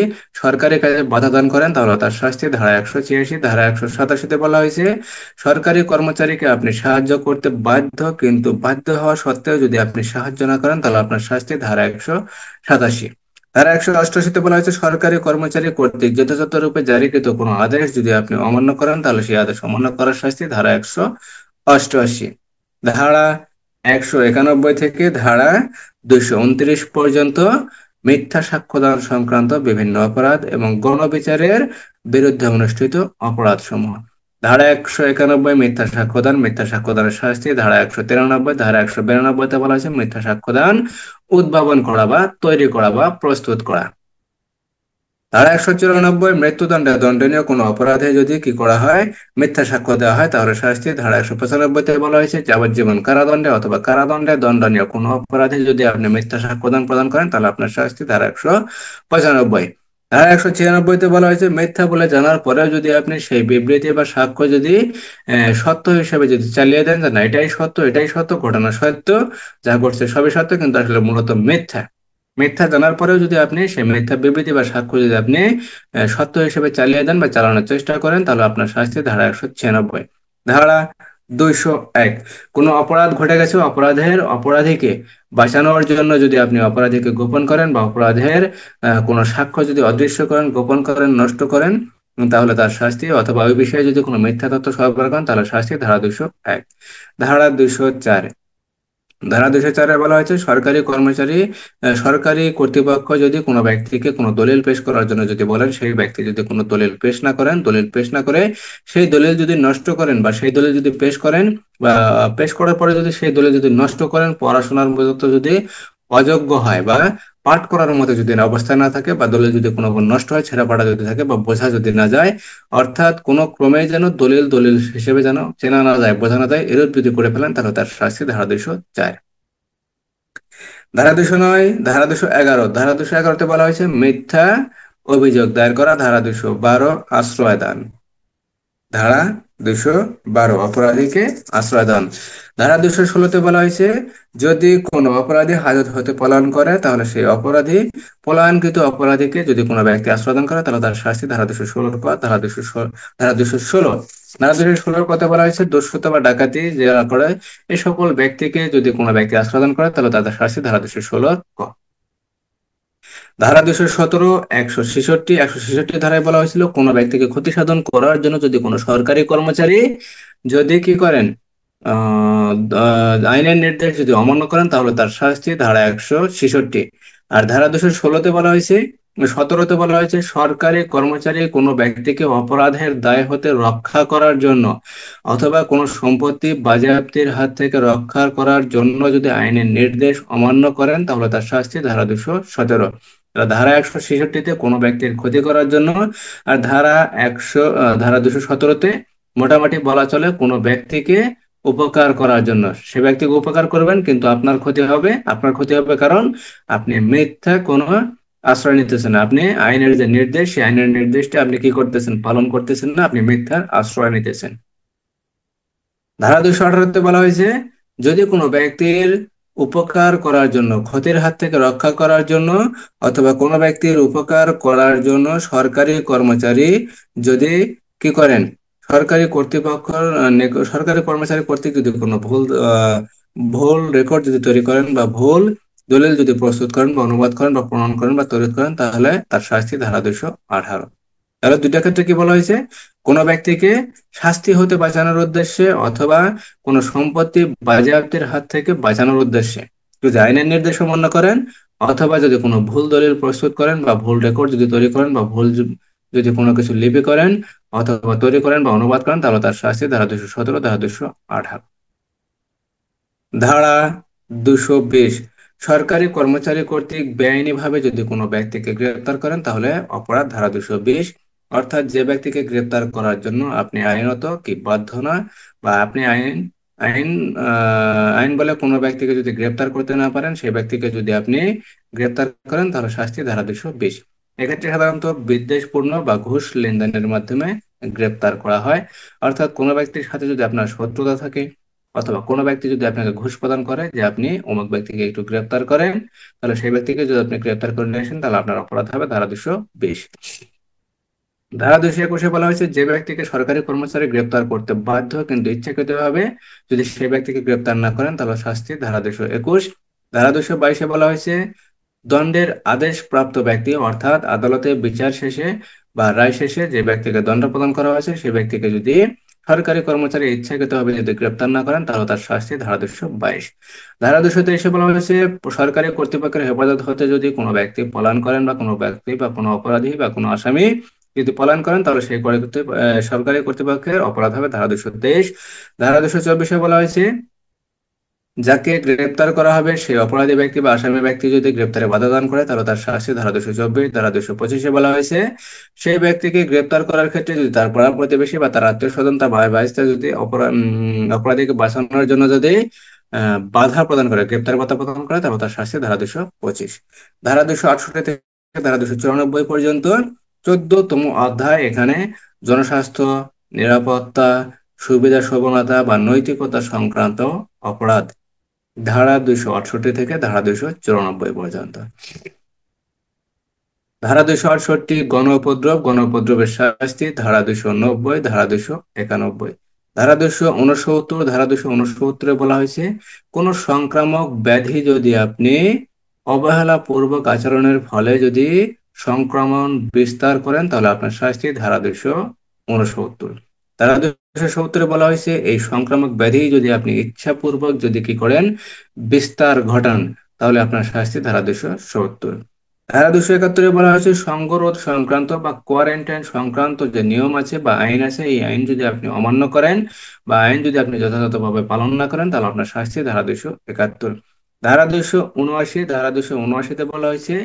A: সরকারি কাজে বাধা দান করেন তাহলে তার শাস্তি, ধারা 186। ধারা 187-তে বলা হয়েছে সরকারি কর্মচারীকে আপনি সাহায্য করতে বাধ্য, কিন্তু বাধ্য হওয়া সত্ত্বেও যদি আপনি সাহায্য না করেন তাহলে আপনার শাস্তি, ধারা 187। ধারা 188-তে বলা হয়েছে সরকারি কর্মচারী কর্তৃক যথাযথ রূপে জারিকৃত কোনো আদেশ যদি আপনি অমান্য করেন তাহলে সেই আদেশ অমান্য করার শাস্তি, ধারা 188। ধারা 191 থেকে ধারা 229 পর্যন্ত মিথ্যা সাক্ষ্যদান সংক্রান্ত বিভিন্ন অপরাধ এবং গণবিচারের বিরুদ্ধে অনুষ্ঠিত অপরাধ সমূহ। ধারা 191 মিথ্যা সাক্ষ্যদান, মিথ্যা সাক্ষ্যদানের শাস্তি, ধারা 193। ধারা 192-তে বলা হয়েছে মিথ্যা সাক্ষ্যদান উদ্ভাবন করা বা তৈরি করা বা প্রস্তুত করা। ধারা 194 মৃত্যুদণ্ডে দণ্ডনীয় কোনো অপরাধে যদি কি করা হয়, মিথ্যা সাক্ষ্য দেওয়া হয় তাহলে শাস্তি। ধারা 195-তে বলা হয়েছে যাবজ্জীবন কারাদণ্ডে অথবা কারাদণ্ডে দণ্ডনীয় কোনো অপরাধে যদি আপনি মিথ্যা সাক্ষ্যদান প্রদান করেন তাহলে আপনার শাস্তি, ধারা 195। ধারা 196-তে বলা হয়েছে মিথ্যা বলে জানার পরেও যদি আপনি সেই বিবৃতি বা সাক্ষ্য যদি সত্য হিসেবে যদি চালিয়ে দেন যে না এটাই সত্য, এটাই সত্য, ঘটনা সত্য, যা ঘটছে সবই সত্য, কিন্তু আসলে মূলত মিথ্যা, মিথ্যা জানার পরেও যদি আপনি সেই মিথ্যা বিবৃতি বা সাক্ষ্য যদি আপনি সত্য হিসেবে চালিয়ে দেন বা চালানোর চেষ্টা করেন তাহলে আপনার শাস্তি, ধারা 196। ধারা 201 কোনো অপরাধ ঘটে গেছে, অপরাধীকে বাঁচানোর জন্য যদি আপনি অপরাধীকে গোপন করেন বা অপরাধের কোনো সাক্ষ্য যদি অদৃশ্য করেন, গোপন করেন, নষ্ট করেন তাহলে তার শাস্তি, অথবা ওই বিষয়ে যদি কোনো মিথ্যা তথ্য সরবরাহ করেন তাহলে শাস্তি, ধারা 201। ধারা 204, ধারা 204-এ বলা হয়েছে সরকারি কর্মচারী সরকারি কর্তৃপক্ষ যদি কোনো ব্যক্তিকে কোনো দলিল পেশ করার জন্য যদি বলেন, সেই ব্যক্তি যদি কোনো দলিল পেশ না করেন, দলিল পেশ না করে সেই দলিল যদি নষ্ট করেন বা সেই দলিল যদি পেশ করেন বা পেশ করার পরে যদি সেই দলিল যদি নষ্ট করেন, পড়াশোনার মতো যদি অযোগ্য হয় বা পাঠ করার মতো যদি অবস্থায় না থাকে বা দলিল যদি কোনো নষ্ট হয়, ছেঁড়া পাটা যদি থাকে বা বোঝা যদি না যায়, অর্থাৎ কোনো ক্রমে যেন দলিল দলিল হিসেবে যেন চেনা না যায়, বোঝা না যায়, এরূপ যদি করে ফেলেন তাহলে তার শাস্তি, ধারা 204। ধারা 209, ধারা 211, ধারা 211-তে বলা হয়েছে মিথ্যা অভিযোগ দায়ের করা। ধারা 212 আশ্রয় দান, ধারা 212 অপরাধীকে আশ্রয় দান। ধারা 216-তে বলা হয়েছে যদি কোনো অপরাধী হাজত হতে পলায়ন করে তাহলে সেই অপরাধী পলায়নকৃত অপরাধীকে যদি কোনো ব্যক্তি আশ্রয় দান করে তাহলে তার শাস্তি, ধারা 216 পর। ধারা 216 কথা বলা হয়েছে দস্যুতা বা ডাকাতি যারা করে এই সকল ব্যক্তিকে যদি কোনো ব্যক্তি আশ্রয় দান করে তাহলে তাদের শাস্তি, ধারা 216 ক। ধারা 217, 166 ধারায় বলা হয়েছিল কোনো ব্যক্তিকে ক্ষতি সাধন করার জন্য যদি কোনো সরকারি কর্মচারী যদি কি করেন আইনের নির্দেশ যদি অমান্য করেন তাহলে তার শাস্তি, ধারা 166। আর ধারা 216-তে বলা হয়েছে 17-তে বলা হয়েছে সরকারি কর্মচারী কোনো ব্যক্তিকে অপরাধের দায় হতে রক্ষা করার জন্য অথবা কোনো সম্পত্তি বাজেয়াপ্তির হাত থেকে রক্ষা করার জন্য যদি আইনের নির্দেশ অমান্য করেন তাহলে তার শাস্তি, ধারা 217। ধারা 166-তে কোনো ব্যক্তির ক্ষতি করার জন্য, আর ধারা 217-তে মোটামুটি বলা চলে কোনো ব্যক্তিকে উপকার করার জন্য, সে ব্যক্তিকে উপকার করবেন কিন্তু আপনার ক্ষতি হবে কারণ আপনি মিথ্যা কোনো আশ্রয় নিতেছেন না, আপনি আইনের যে নির্দেশ সেই আইনের নির্দেশটা আপনি কি করতেছেন, পালন করতেছেন না, আপনি মিথ্যার আশ্রয় নিতেছেন। ধারা 218-তে বলা হয়েছে যদি কোনো ব্যক্তির উপকার করার জন্য, ক্ষতির হাত থেকে রক্ষা করার জন্য অথবা কোনো ব্যক্তির উপকার করার জন্য সরকারি কর্মচারী যদি কি করেন, সরকারি কর্তৃপক্ষ সরকারি কর্মচারী কর্তৃক যদি কোনো ভুল রেকর্ড যদি তৈরি করেন বা ভুল দলিল যদি প্রস্তুত করেন বা অনুবাদ করেন বা প্রমাণ করেন বা তৈরি করেন তাহলে তার শাস্তি, ধারা 218। তাহলে দুইটা ক্ষেত্রে কি বলা হয়েছে, কোনো ব্যক্তিকে শাস্তি হতে বাঁচানোর উদ্দেশ্যে অথবা কোনো সম্পত্তি বাজেয়াপ্তের হাত থেকে বাঁচানোর উদ্দেশ্যে যদি আইনের নির্দেশ অমান্য করেন অথবা যদি কোনো ভুল দলিল প্রস্তুত করেন বা ভুল রেকর্ড যদি তৈরি করেন বা ভুল যদি কোনো কিছু লিপি করেন অথবা তৈরি করেন বা অনুবাদ করেন তাহলে তার শাস্তি ধারা 217, ধারা 218। ধারা 220, সরকারি কর্মচারী কর্তৃক বেআইনিভাবে যদি কোনো ব্যক্তিকে গ্রেপ্তার করেন তাহলে অপরাধ ধারা 220। অর্থাৎ যে ব্যক্তিকে গ্রেপ্তার করার জন্য আপনি আইনত কি বাধ্য না, বা আপনি আইন আইন আইন বলে কোনো ব্যক্তিকে যদি গ্রেপ্তার করতে না পারেন, সেই ব্যক্তিকে যদি আপনি গ্রেপ্তার করেন তাহলে শাস্তি ধারা 220। এক্ষেত্রে সাধারণত বিদ্বেষপূর্ণ বা ঘুষ লেনদেনের মাধ্যমে গ্রেপ্তার করা হয়। অর্থাৎ কোনো ব্যক্তির সাথে যদি আপনার শত্রুতা থাকে অথবা কোনো ব্যক্তি যদি আপনাকে ঘুষ প্রদান করে যে আপনি অমুক ব্যক্তিকে একটু গ্রেপ্তার করেন, তাহলে সেই ব্যক্তিকে যদি আপনি গ্রেপ্তার করে নিয়ে আসেন তাহলে আপনার অপরাধ হবে ধারা 220। ধারা 221 বলা হয়েছে যে ব্যক্তিকে সরকারি কর্মচারী গ্রেপ্তার করতে বাধ্য কিন্তু ইচ্ছাকৃতভাবে যদি সেই ব্যক্তিকে গ্রেপ্তার না করেন তাহলে শাস্তি ধারা 221। ধারা 222 বলা হয়েছে দণ্ডের আদেশ প্রাপ্ত ব্যক্তি অর্থাৎ আদালতে বিচার শেষে বা রায় শেষে যে ব্যক্তিকে দণ্ড প্রদান করা হয়েছে সেই ব্যক্তিকে যদি সরকারি কর্মচারী ইচ্ছাকৃতভাবে যদি গ্রেপ্তার না করেন তাহলে তার শাস্তি ধারা 222। ধারা 223 বলা হয়েছে সরকারি কর্তৃপক্ষের হেফাজত হতে যদি কোনো ব্যক্তি পলায়ন করেন বা কোনো ব্যক্তি বা কোনো অপরাধী বা কোনো আসামি যদি পলায়ন করেন তাহলে সেই সরকারি কর্তৃপক্ষের অপরাধ হবে ধারা 223। ধারা 224 বলা হয়েছে যাকে গ্রেপ্তার করা হবে সেই অপরাধী ব্যক্তি বা আসামি ব্যক্তি যদি গ্রেপ্তারে বাধা দান করে তাহলে তার শাস্তি ধারা 224। ধারা 225 বলা হয়েছে সেই ব্যক্তিকে গ্রেপ্তার করার ক্ষেত্রে যদি তার পাড়া প্রতিবেশী বা তার আত্মীয় স্বজন তার ভাই ভাইস্তা যদি অপরাধীকে বাঁচানোর জন্য যদি বাধা প্রদান করে, গ্রেপ্তার বাধা প্রদান করে তাহলে তার শাস্তি ধারা 225। ধারা 268 থেকে ধারা 294 পর্যন্ত 14তম অধ্যায়। এখানে জনস্বাস্থ্য, নিরাপত্তা, সুবিধা শোভনতা বা নৈতিকতা সংক্রান্ত অপরাধ ধারা 268 থেকে ধারা 294 পর্যন্ত। ধারা 268 গণ উপদ্রব, গণ উপদ্রবের শাস্তি ধারা 290, ধারা 291। ধারা 269, ধারা 269 বলা হয়েছে কোন সংক্রামক ব্যাধি যদি আপনি অবহেলা পূর্বক আচরণের ফলে যদি সংক্রমণ বিস্তার করেন তাহলে আপনার শাস্তি ধারা 269। ধারা 270 বলা হয়েছে এই সংক্রামক ব্যাধি যদি আপনি ইচ্ছাপূর্বক যদি কি করেন বিস্তার ঘটান তাহলে আপনার শাস্তি ধারা 270। ধারা 271 বলা হয়েছে সঙ্গরোধ সংক্রান্ত বা কোয়ারেন্টাইন সংক্রান্ত যে নিয়ম আছে বা আইন আছে এই আইন যদি আপনি অমান্য করেন বা আইন যদি আপনি যথাযথভাবে পালন না করেন তাহলে আপনার শাস্তি ধারা 271। ধারা 279, ধারা 279-তে বলা হয়েছে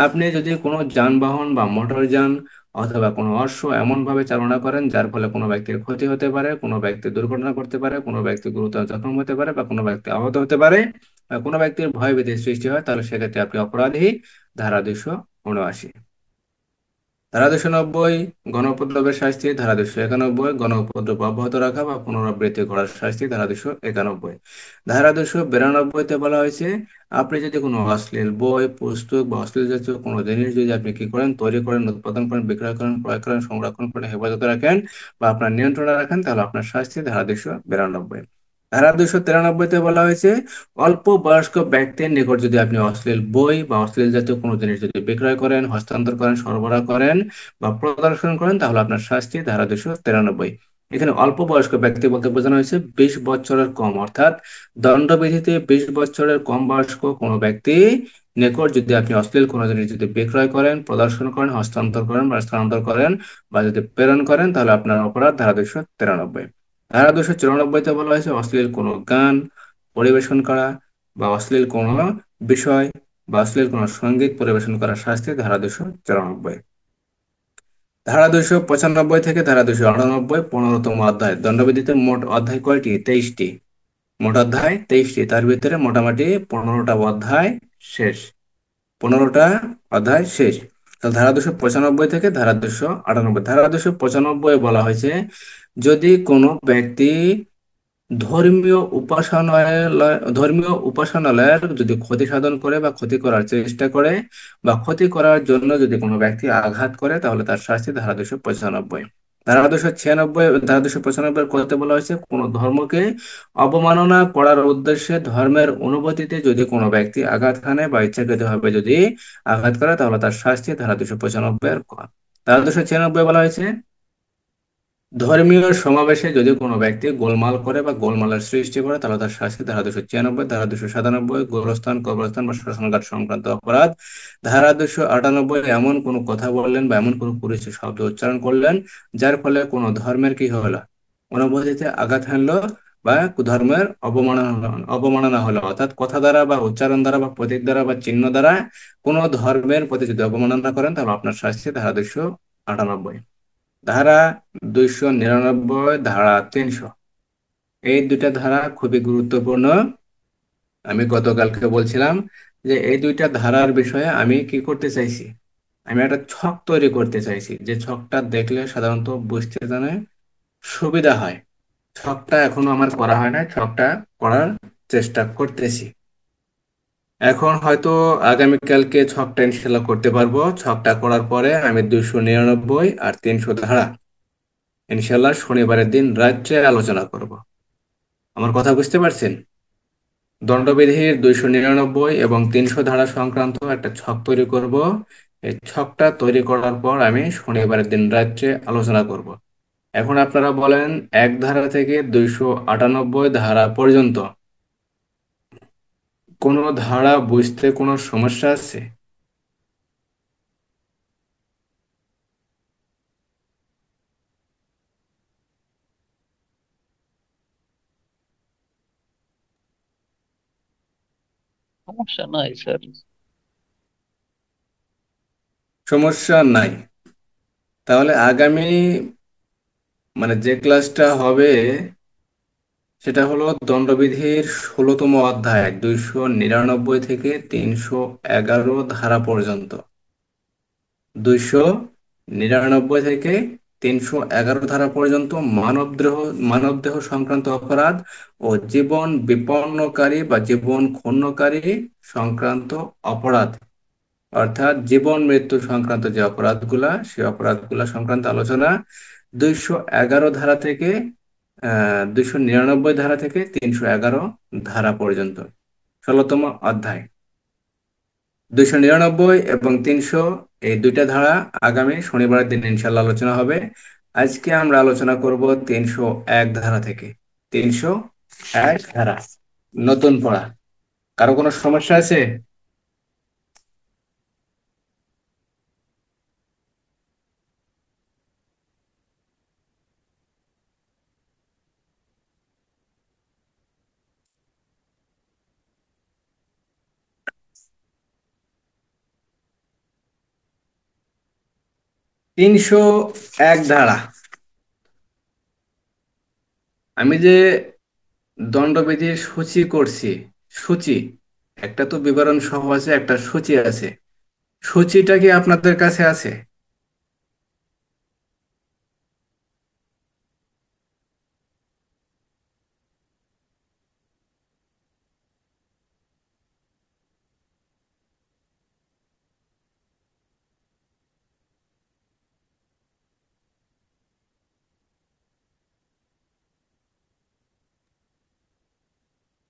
A: আপনি যদি কোনো যানবাহন বা মোটরযান অথবা কোনো অশ্ব এমন ভাবে চালনা করেন যার ফলে কোনো ব্যক্তির ক্ষতি হতে পারে, কোনো ব্যক্তি দুর্ঘটনা করতে পারে, কোনো ব্যক্তি গুরুতর জখম হতে পারে বা কোনো ব্যক্তি আহত হতে পারে বা কোনো ব্যক্তির ভয়ভীতির সৃষ্টি হয় তাহলে সেক্ষেত্রে আপনি অপরাধী ধারা 279। ধারা 290 গণউপদ্রবের শাস্তি, ধারা 291 গণউপদ্রব অব্যাহত রাখা বা পুনরাবৃত্তি করার শাস্তি ধারা 291। ধারা 292-তে বলা হয়েছে আপনি যদি কোনো অশ্লীল বই, পুস্তক বা অশ্লীল জাতীয় কোনো জিনিস যদি আপনি কি করেন তৈরি করেন, উৎপাদন করেন, বিক্রয় করেন, ক্রয় করেন, সংরক্ষণ করেন, হেফাজতে রাখেন বা আপনার নিয়ন্ত্রণে রাখেন তাহলে আপনার শাস্তি ধারা 292। ধারা 293-তে বলা হয়েছে অল্প বয়স্ক ব্যক্তির নিকট যদি আপনি অশ্লীল বই বা অশ্লীল জাতীয় কোনো জিনিস যদি বিক্রয় করেন, হস্তান্তর করেন, সরবরাহ করেন বা প্রদর্শন করেন তাহলে আপনার শাস্তি ধারা 293। এখানে অল্প বয়স্ক ব্যক্তি বলতে বোঝানো হয়েছে 20 বছরের কম, অর্থাৎ দণ্ডবিধিতে 20 বছরের কম বয়স্ক কোনো ব্যক্তি নিকট যদি আপনি অশ্লীল কোনো জিনিস যদি বিক্রয় করেন, প্রদর্শন করেন, হস্তান্তর করেন বা স্থানান্তর করেন বা যদি প্রেরণ করেন তাহলে আপনার অপরাধ ধারা 293। ধারা 294-তে বলা হয়েছে অশ্লীল কোনো গান পরিবেশন করা বা অশ্লীল কোনো বিষয় বা অশ্লীল কোনো সঙ্গীত পরিবেশন করার শাস্তি ধারা 294। ধারা 295 থেকে ধারা 298 15তম অধ্যায়। দণ্ডবিধিতে মোট অধ্যায় কয়টি? 23টি। মোট অধ্যায় 23টি, তার ভিতরে মোটামুটি 15টা অধ্যায় শেষ। 15টা অধ্যায় শেষ। তাহলে ধারা 295 থেকে ধারা 298। ধারা 295 বলা হয়েছে যদি কোনো ব্যক্তি ধর্মীয় উপাসনালয়ের যদি ক্ষতি সাধন করে বা ক্ষতি করার চেষ্টা করে বা ক্ষতি করার জন্য যদি কোনো ব্যক্তি আঘাত করে তাহলে তার শাস্তি ধারা 295। ধারা 295 করতে বলা হয়েছে কোনো ধর্মকে অবমাননা করার উদ্দেশ্যে ধর্মের অনুভূতিতে যদি কোনো ব্যক্তি আঘাত হানে বা ইচ্ছাকৃতভাবে যদি আঘাত করে তাহলে তার শাস্তি ধারা 295 ধারা 296 বলা হয়েছে ধর্মীয় সমাবেশে যদি কোনো ব্যক্তি গোলমাল করে বা গোলমালের সৃষ্টি করে তাহলে তার শাস্তি ধারা 296, ধারা 297 গোরস্থান, কবরস্থান বা শ্মশানঘাট সংক্রান্ত অপরাধ, ধারা 298 এমন কোনো কথা বললেন বা এমন কোনো পুরুষের শব্দ উচ্চারণ করলেন যার ফলে কোনো ধর্মের কি হলো, অনুভূতিতে আঘাত হানলো বা ধর্মের অবমাননা হলো, অর্থাৎ কথা দ্বারা বা উচ্চারণ দ্বারা বা প্রতীক দ্বারা বা চিহ্ন দ্বারা কোনো ধর্মের প্রতি যদি অবমাননা করেন তাহলে আপনার শাস্তি ধারা 298। ধারা 299, ধারা 300, এই দুইটা ধারা খুবই গুরুত্বপূর্ণ। আমি গতকালকে বলছিলাম যে এই দুইটা ধারার বিষয়ে আমি কি করতে চাইছি, আমি একটা ছক তৈরি করতে চাইছি যে ছকটা দেখলে সাধারণত বুঝতে জানে সুবিধা হয়। ছকটা এখনো আমার করা হয় না, ছকটা করার চেষ্টা করতেছি। এখন হয়তো আগামীকালকে ছকটা ইনশাল্লাহ করতে পারবো। ছকটা করার পরে আমি 299 আর 300 ধারা ইনশাল্লাহ শনিবারের দিন রাত্রে আলোচনা করব। আমার কথা বুঝতে পারছেন? দণ্ডবিধির 299 এবং 300 ধারা সংক্রান্ত একটা ছক তৈরি করব। এই ছকটা তৈরি করার পর আমি শনিবারের দিন রাত্রে আলোচনা করব। এখন আপনারা বলেন, এক ধারা থেকে 298 ধারা পর্যন্ত কোনো ধারা বুঝতে কোনো সমস্যা আছে?
B: সমস্যা নাই স্যার।
A: সমস্যা নাই। তাহলে আগামী মানে যে ক্লাসটা হবে সেটা হলো দণ্ডবিধির 16তম অধ্যায় 299 থেকে 311 ধারা পর্যন্ত। 299 থেকে 311 ধারা পর্যন্ত মানবদেহ মানবদেহ সংক্রান্ত অপরাধ ও জীবন বিপন্নকারী বা জীবন ক্ষুণ্ণকারী সংক্রান্ত অপরাধ, অর্থাৎ জীবন মৃত্যু সংক্রান্ত যে অপরাধগুলা সেই অপরাধগুলা সংক্রান্ত আলোচনা 211 ধারা থেকে 299 ধারা থেকে 311 ধারা পর্যন্ত, 16তম অধ্যায়। 299 এবং 300 এই দুইটা ধারা আগামী শনিবারের দিন ইনশাল্লাহ আলোচনা হবে। আজকে আমরা আলোচনা করব 301 ধারা থেকে। 301 ধারা নতুন পড়া। কারো কোনো সমস্যা আছে? 301 ধারা, আমি যে দণ্ডবিধির সূচি করছি, সূচি একটা তো বিবরণ সহ আছে, একটা সূচি আছে। সূচিটা কি আপনাদের কাছে আছে?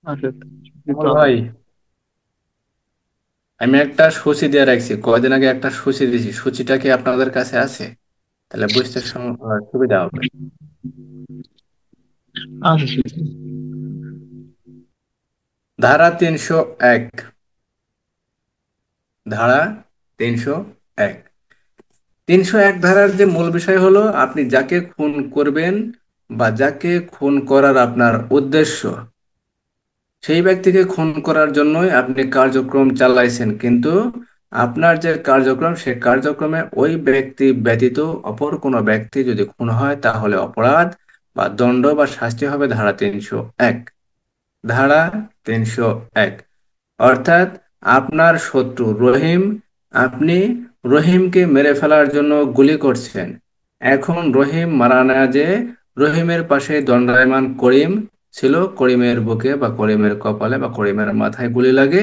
B: আচ্ছা, দিতে
A: কমল
B: হবে।
A: ভাই, আমি একটা সূচি দিয়ে রাখছি, কয়দিন আগে একটা সূচি দিয়েছি, সূচিটা কি আপনাদের কাছে আছে? তাহলে বুঝতে সুবিধা হবে।
B: আচ্ছা,
A: ধারা 301, ধারা 301। 301 ধারার যে মূল বিষয় হলো আপনি যাকে খুন করবেন বা যাকে খুন করার আপনার উদ্দেশ্য, সেই ব্যক্তিকে খুন করার জন্যই আপনি কার্যক্রম চালাইছেন, কিন্তু আপনার যে কার্যক্রম সে কার্যক্রমে ওই ব্যক্তি ব্যতীত অপর কোনো ব্যক্তি যদি খুন হয় তাহলে অপরাধ বা দণ্ড বা শাস্তি হবে ধারা 301। ধারা 301 অর্থাৎ আপনার শত্রু রহিম, আপনি রহিমকে মেরে ফেলার জন্য গুলি করছেন। এখন রহিম মারা না যে রহিমের পাশে দণ্ডায়মান করিম ছিল, করিমের বুকে বা করিমের কপালে বা করিমের মাথায় গুলি লাগে,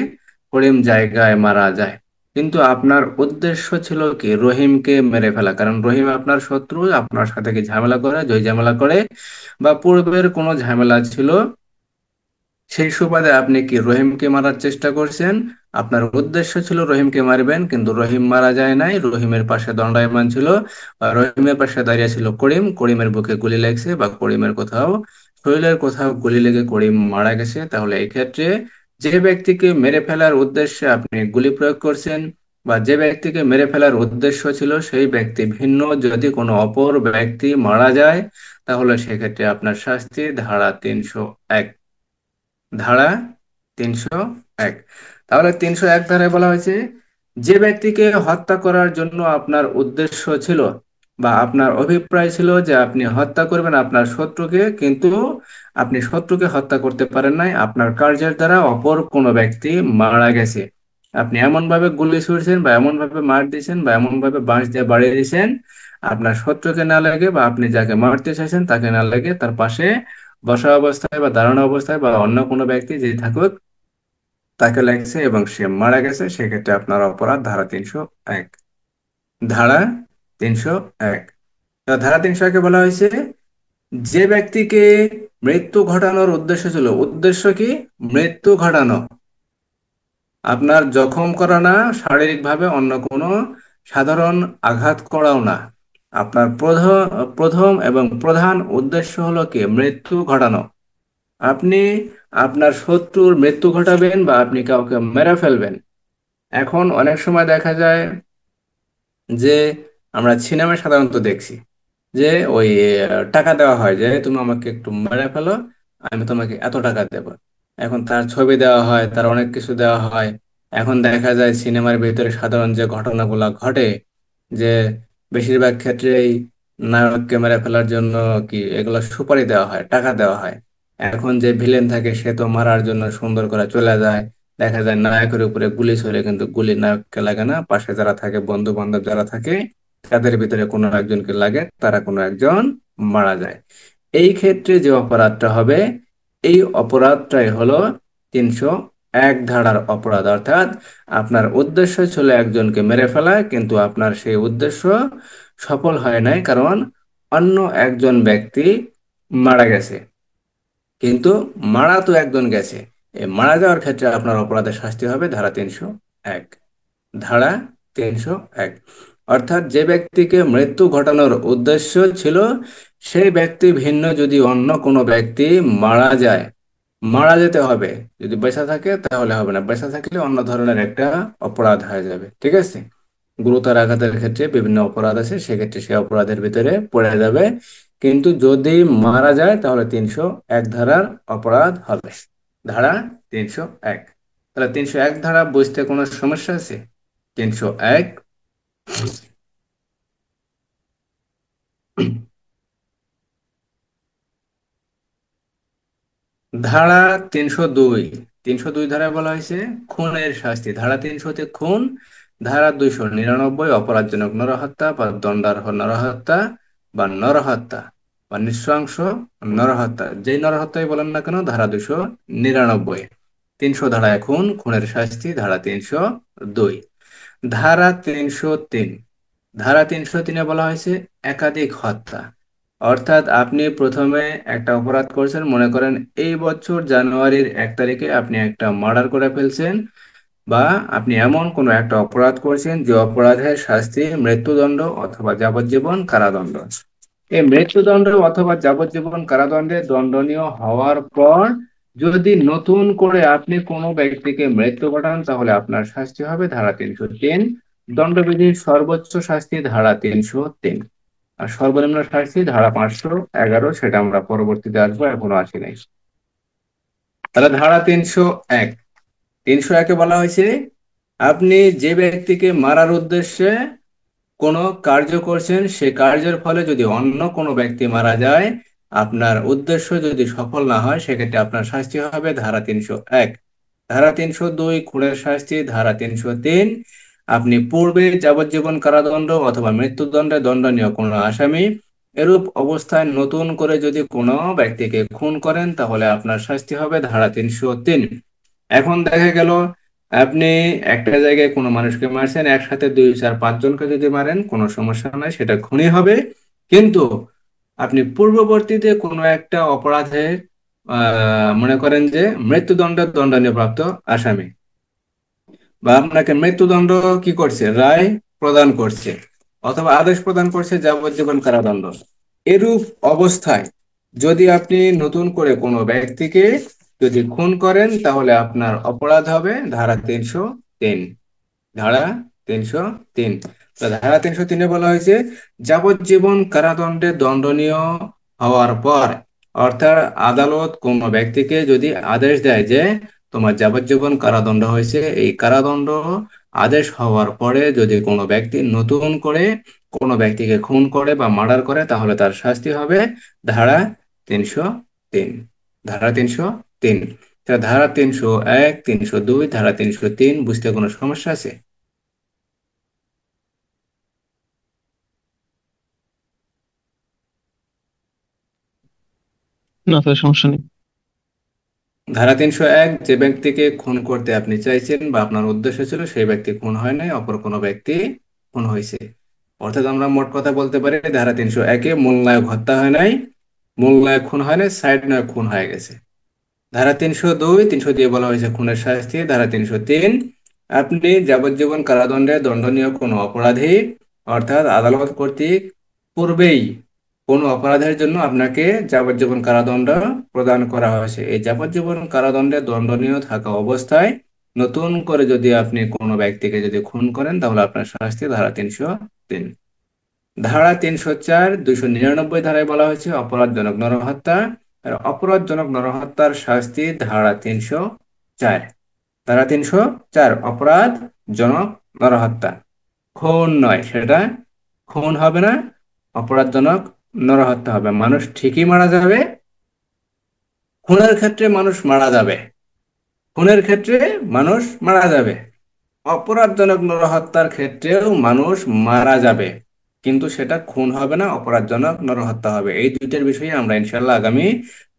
A: করিম জায়গায় মারা যায়। কিন্তু আপনার উদ্দেশ্য ছিল কি রহিমকে মেরে ফেলা, কারণ রহিম আপনার শত্রু, আপনার সাথে কি ঝামেলা করে, জয় ঝামেলা করে বা পূর্বের কোনো ঝামেলা ছিল, সেই সুবাদে আপনি কি রহিমকে মারার চেষ্টা করছেন? আপনার উদ্দেশ্য ছিল রহিমকে মারবেন, কিন্তু রহিম মারা যায় নাই, রহিমের পাশে দণ্ডায়মান ছিল বা রহিমের পাশে দাঁড়িয়ে ছিল করিম। করিমের বুকে গুলি লাগছে বা করিমের কোথাও শরীরের কোথাও গুলি লেগে করিম মারা গেছে। তাহলে এই ক্ষেত্রে যে ব্যক্তিকে মেরে ফেলার উদ্দেশ্যে আপনি গুলি প্রয়োগ করছেন বা যে ব্যক্তিকে মেরে ফেলার উদ্দেশ্য ছিল সেই ব্যক্তি ভিন্ন, যদি কোনো অপর ব্যক্তি মারা যায়, তাহলে সেক্ষেত্রে আপনার শাস্তি ধারা 301। ধারা 301। তাহলে 301 ধারায় বলা হয়েছে, যে ব্যক্তিকে হত্যা করার জন্য আপনার উদ্দেশ্য ছিল বা আপনার অভিপ্রায় ছিল যে আপনি হত্যা করবেন আপনার শত্রুকে, কিন্তু আপনি শত্রুকে হত্যা করতে পারেন নাই, আপনার কার্যের দ্বারা অপর কোনো ব্যক্তি মারা গেছে। আপনি এমন ভাবে গুলি ছুড়ছেন বা এমন ভাবে মার দিয়েছেন বা এমন ভাবে বাঁশ দিয়ে বাড়িয়ে দিয়েছেন, আপনার শত্রুকে না লাগে বা আপনি যাকে মারতে চাইছেন তাকে না লাগে, তার পাশে বসা অবস্থায় বা দাঁড়ানো অবস্থায় বা অন্য কোনো ব্যক্তি যে থাকুক তাকে লাগছে এবং সে মারা গেছে, সেক্ষেত্রে আপনার অপরাধ ধারা 301। ধারা 301। ধারা 301-এ বলা হয়েছে, যে ব্যক্তিকে মৃত্যু ঘটানোর উদ্দেশ্য ছিল, উদ্দেশ্য কি? মৃত্যু ঘটানো, আপনার জখম করা না, শারীরিকভাবে অন্য কোনো সাধারণ আঘাত করাও না। আপনার প্রধান প্রথম এবং প্রধান উদ্দেশ্য হলো কি? মৃত্যু ঘটানো। আপনি আপনার শত্রুর মৃত্যু ঘটাবেন বা আপনি কাউকে মেরে ফেলবেন। এখন অনেক সময় দেখা যায় যে আমরা সিনেমায় সাধারণত দেখছি যে ওই টাকা দেওয়া হয় যে তুমি আমাকে একটু মেরে ফেলো, আমি তোমাকে এত টাকা দেব। এখন তার ছবি দেওয়া হয়, তার অনেক কিছু দেওয়া হয়। এখন দেখা যায় সিনেমার ভিতরে সাধারণ যে ঘটনাগুলো ঘটে, যে বেশিরভাগ ক্ষেত্রেই নায়ককে মেরে ফেলার জন্য কি এগুলো সুপারি দেওয়া হয়, টাকা দেওয়া হয়। এখন যে ভিলেন থাকে সে তো মারার জন্য সুন্দর করে চলে যায়, দেখা যায় নায়কের উপরে গুলি ছুড়ে, কিন্তু গুলি নায়ককে লাগে না, পাশে যারা থাকে বন্ধু বান্ধব যারা থাকে তাদের ভিতরে কোনো একজনকে লাগে, তারা কোনো একজন মারা যায়। এই ক্ষেত্রে যে অপরাধটা হবে, এই অপরাধটাই হলো 301 ধারার অপরাধ। অর্থাৎ আপনার উদ্দেশ্য ছিল একজনকে মেরে ফেলা, কিন্তু আপনার সেই উদ্দেশ্য সফল হয় নাই, কারণ অন্য একজন ব্যক্তি মারা গেছে। কিন্তু মারা তো একজন গেছে, এই মারা যাওয়ার ক্ষেত্রে আপনার অপরাধের শাস্তি হবে ধারা 301। ধারা 301। অর্থাৎ যে ব্যক্তিকে মৃত্যু ঘটানোর উদ্দেশ্য ছিল সেই ব্যক্তি ভিন্ন, যদি অন্য কোনো ব্যক্তি মারা যায়, মারা যেতে হবে। যদি বেঁচে থাকে তাহলে হবে না, বেঁচে থাকলে অন্য ধরনের একটা অপরাধ হয়ে যাবে, ঠিক আছে? গুরুতর আঘাতের ক্ষেত্রে বিভিন্ন অপরাধ আছে, সেক্ষেত্রে সে অপরাধের ভিতরে পড়ে যাবে। কিন্তু যদি মারা যায় তাহলে 301 ধারার অপরাধ হবে। ধারা 301। তাহলে 301 ধারা বুঝতে কোনো সমস্যা আছে? 301। ধারা 302। 302 ধারায় বলা হয়েছে খুনের শাস্তি। ধারা 300-তে খুন, ধারা 299 অপরাধজনক নরহত্যা বা দণ্ডার্হ নরহত্যা বা নরহত্যা বা নৃশংস নরহত্যা, যেই নরহত্যাই বলেন না কেন, ধারা 299। 300 ধারায় খুন, খুনের শাস্তি ধারা 302। ধারা 303। ধারা 303-এ বলা হয়েছে একাধিক হত্যা। অর্থাৎ আপনি প্রথমে একটা অপরাধ করেছেন, মনে করেন এই বছর জানুয়ারির 1 তারিখে আপনি একটা মার্ডার করে ফেলছেন, বা আপনি এমন কোনো একটা অপরাধ করেছেন যে অপরাধের শাস্তি মৃত্যুদণ্ড অথবা যাবজ্জীবন কারাদণ্ড। এই মৃত্যুদণ্ড অথবা যাবজ্জীবন কারাদণ্ডে দণ্ডনীয় হওয়ার পর যদি নতুন করে আপনি কোনো ব্যক্তিকে মৃত্যু ঘটান, তাহলে আপনার শাস্তি হবে ধারা 303। দণ্ডবিধির সর্বোচ্চ শাস্তি ধারা 303, আর সর্বনিম্ন শাস্তি ধারা 511, সেটা আমরা পরবর্তীতে আসবো, এখনো আসি নাই। তাহলে ধারা 301। 301-এ বলা হয়েছে, আপনি যে ব্যক্তিকে মারার উদ্দেশ্যে কোনো কার্য করছেন, সে কার্যের ফলে যদি অন্য কোনো ব্যক্তি মারা যায়, আপনার উদ্দেশ্য যদি সফল না হয়, সেক্ষেত্রে আপনার শাস্তি হবে ধারা 301। ধারা 302 খুনের শাস্তি। ধারা 303, আপনি পূর্বে যাবজ্জীবন কারাদণ্ড অথবা মৃত্যুদণ্ডে দণ্ডনীয় কোনো আসামি এরূপ অবস্থায় নতুন করে যদি কোনো ব্যক্তিকে খুন করেন, তাহলে আপনার শাস্তি হবে ধারা 303। এখন দেখা গেল আপনি একটা জায়গায় কোনো মানুষকে মারছেন, একসাথে 2 4 5 জনকে যদি মারেন কোনো সমস্যা নাই, সেটা খুনই হবে। কিন্তু আপনি পূর্ববর্তীতে কোনো একটা অপরাধে মনে করেন যে মৃত্যুদণ্ডের দণ্ডনীয় প্রাপ্ত আসামি, বা আপনাকে মৃত্যুদণ্ড কি করছে, রায় প্রদান করছে অথবা আদেশ প্রদান করছে যাবজ্জীবন কারাদণ্ড। এরূপ অবস্থায় যদি আপনি নতুন করে কোনো ব্যক্তিকে যদি খুন করেন, তাহলে আপনার অপরাধ হবে ধারা 303। ধারা 303। তো ধারা 303-এ বলা হয়েছে যাবজ্জীবন কারাদণ্ডে দণ্ডনীয় হওয়ার পর, অর্থাৎ আদালত কোনো ব্যক্তিকে যদি আদেশ দেয় যে তোমার যাবজ্জীবন কারাদণ্ড হয়েছে, এই কারাদণ্ড আদেশ হওয়ার পরে যদি কোনো ব্যক্তি নতুন করে কোনো ব্যক্তিকে খুন করে বা মার্ডার করে, তাহলে তার শাস্তি হবে ধারা 303। ধারা 303। ধারা 301, 302, ধারা 303 বুঝতে কোনো সমস্যা আছে?
B: না স্যার, সমস্যা নেই।
A: ধারা 301, যে ব্যক্তিকে খুন করতে আপনি চাইছেন বা আপনার উদ্দেশ্য ছিল সেই ব্যক্তি খুন হয় নাই, অপর কোনো ব্যক্তি খুন হয়েছে। অর্থাৎ আমরা মোট কথা বলতে পারি ধারা 301-এ মূল নায়ক হত্যা হয় নাই, মূল নায়ক খুন হয় নাই, সাইড নায়ক খুন হয়ে গেছে। ধারা 302, 300 দিয়ে বলা হয়েছে খুনের শাস্তি। ধারা 303, আপনি যাবজ্জীবন কারাদণ্ডে দণ্ডনীয় কোনো অপরাধী, অর্থাৎ আদালত কর্তৃক পূর্বেই কোনো অপরাধের জন্য আপনাকে যাবজ্জীবন কারাদণ্ড প্রদান করা হয়েছে, এই যাবজ্জীবন কারাদণ্ডে দণ্ডনীয় থাকা অবস্থায় নতুন করে যদি আপনি কোনো ব্যক্তিকে যদি খুন করেন, তাহলে আপনার শাস্তি ধারা 303। ধারা 304, 299 ধারায় বলা হয়েছে অপরাধজনক নরহত্যা। আর অপরাধজনক নরহত্যার শাস্তি ধারা 304। ধারা 304, অপরাধজনক নরহত্যা। খুন নয় সেটা, খুন হবে না, অপরাধজনক নরহত্যা হবে। মানুষ ঠিকই মারা যাবে, খুনের ক্ষেত্রে মানুষ মারা যাবে, খুনের ক্ষেত্রে মানুষ মারা যাবে, অপরাধজনক নরহত্যার ক্ষেত্রেও মানুষ মারা যাবে, কিন্তু সেটা খুন হবে না, অপরাধজনক নরহত্যা হবে। এই দুইটার বিষয়ে আমরা ইনশাল্লাহ আগামী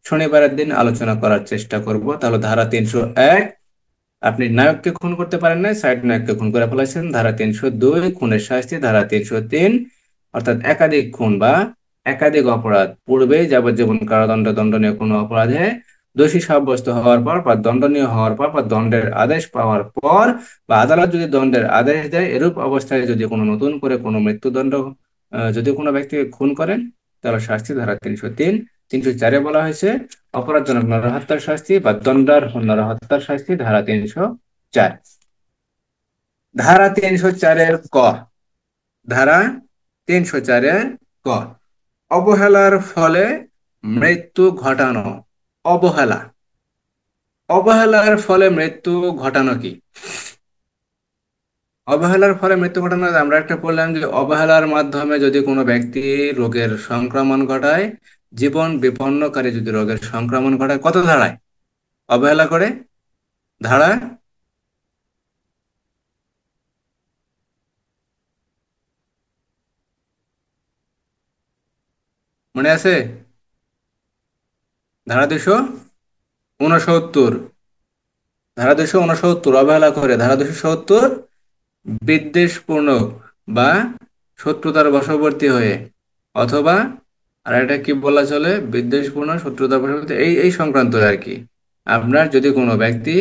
A: শনিবারের দিন আলোচনা করার চেষ্টা করব। তাহলে ধারা 301, আপনি নায়ককে খুন করতে পারেন না, সাইড নায়ককে খুন করে ফেলেছেন। ধারা 302, খুনের শাস্তি। ধারা 303, অর্থাৎ একাধিক খুন বা একাধিক অপরাধ পূর্বে যাবজ্জীবন কারাদণ্ড দণ্ডনীয় কোনো অপরাধে দোষী সাব্যস্ত হওয়ার পর বা দণ্ডনীয় হওয়ার পর বা দণ্ডের আদেশ পাওয়ার পর, বা আদালত যদি দণ্ডের আদেশ দেয়, এরূপ অবস্থায় যদি কোনো নতুন করে কোনো মৃত্যুদণ্ড যদি কোনো ব্যক্তিকে খুন করেন, তাহলে শাস্তি ধারা 303। 304-এ বলা হয়েছে অপরাধজনক নরহত্যার শাস্তি বা দণ্ডার নরহত্যার শাস্তি ধারা 304। ধারা 304-এর ক। ধারা 304-এর ক, অবহেলার ফলে মৃত্যু ঘটানো। অবহেলা, অবহেলার ফলে মৃত্যু ঘটানো কি? অবহেলার ফলে মৃত্যু ঘটানো, আমরা একটা পড়লাম যে অবহেলার মাধ্যমে যদি কোনো ব্যক্তি রোগের সংক্রমণ ঘটায়, জীবন বিপন্নকারী যদি রোগের সংক্রমণ ঘটায়, কত ধারায় অবহেলা করে? ধারা, মনে আছে? ধারা 269। ধারা 269 অবহেলা করে। ধারা 270, বিদ্বেষপূর্ণক বা শত্রুতার বশবর্তী হয়ে, অথবা আর এটা কি বলা চলে, বিদ্বেষপূর্ণ শত্রুতার বশবর্তী, এই এই সংক্রান্ত আর কি। আপনার যদি কোনো ব্যক্তি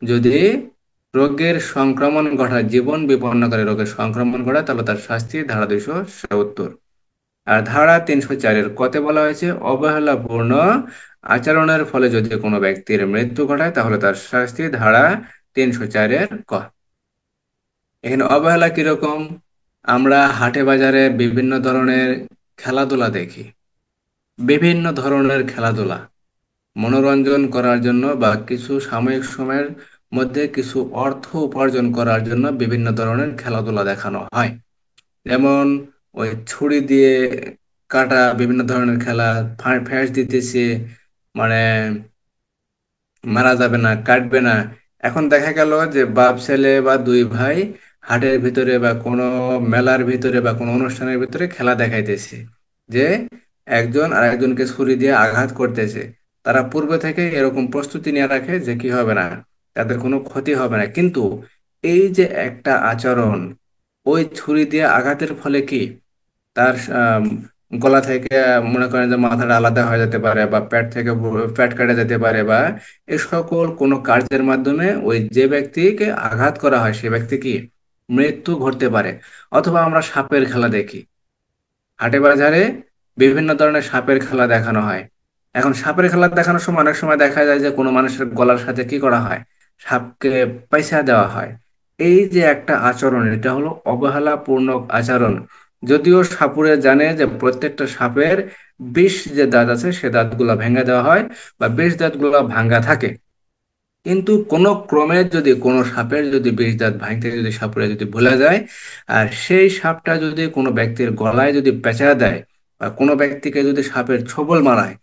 A: যদি রোগের সংক্রমণ ঘটায়, জীবন বিপন্নকারী রোগের সংক্রমণ ঘটায়, তাহলে তার শাস্তি ধারা 270। আর ধারা 304-এর কতে বলা হয়েছে অবহেলাপূর্ণ আচরণের ফলে যদি কোনো ব্যক্তির মৃত্যু ঘটায়, তাহলে তার শাস্তি ধারা 304-এর ক। এখানে অবহেলা কিরকম? আমরা হাটে বাজারে বিভিন্ন ধরনের খেলাধুলা দেখি, বিভিন্ন ধরনের খেলাধুলা মনোরঞ্জন করার জন্য বা কিছু সাময়িক সময়ের মধ্যে কিছু অর্থ উপার্জন করার জন্য বিভিন্ন ধরনের খেলাধুলা দেখানো হয়। যেমন ওই ছুরি দিয়ে কাটা বিভিন্ন ধরনের খেলা, ফ্যাঁস দিতেছে, মানে মারা যাবে না, কাটবে না। এখন দেখা গেল যে বাপ ছেলে বা দুই ভাই হাটের ভিতরে বা কোনো মেলার ভিতরে বা কোনো অনুষ্ঠানের ভিতরে খেলা দেখাইতেছে, যে একজন আর একজনকে ছুরি দিয়ে আঘাত করতেছে। তারা পূর্বে থেকে এরকম প্রস্তুতি নিয়ে রাখে যে কি হবে না, তাদের কোনো ক্ষতি হবে না। কিন্তু এই যে একটা আচরণ, ওই ছুরি দিয়ে আঘাতের ফলে কি তার গলা থেকে মনে করেন যে মাথাটা আলাদা হয়ে যেতে পারে, বা পেট থেকে পেট কেটে যেতে পারে, বা এই সকল কোনো কার্যের মাধ্যমে ওই যে ব্যক্তিকে আঘাত করা হয় সে ব্যক্তি কি মৃত্যু ঘটতে পারে। অথবা আমরা সাপের খেলা দেখি, হাটে বাজারে বিভিন্ন ধরনের সাপের খেলা দেখানো হয়। এখন সাপের খেলা দেখানোর সময় অনেক সময় দেখা যায় যে কোনো মানুষের গলার সাথে কি করা হয়, সাপকে পয়সা দেওয়া হয়। এই যে একটা আচরণ, এটা হলো অবহেলাপূর্ণ আচরণ। যদিও সাপুড়ে জানে যে প্রত্যেকটা সাপের বিষ যে দাঁত আছে সে দাঁতগুলো ভেঙে দেওয়া হয়, বা বিষ দাঁতগুলো ভাঙ্গা থাকে, কিন্তু কোনো ক্রমে যদি কোনো সাপের যদি বিষ দাঁত ভাঙতে যদি সাপুড়ে যদি ভুলে যায়, আর সেই সাপটা যদি কোনো ব্যক্তির গলায় যদি পেঁচা দেয়, বা কোনো ব্যক্তিকে যদি সাপের ছোবল মারায়,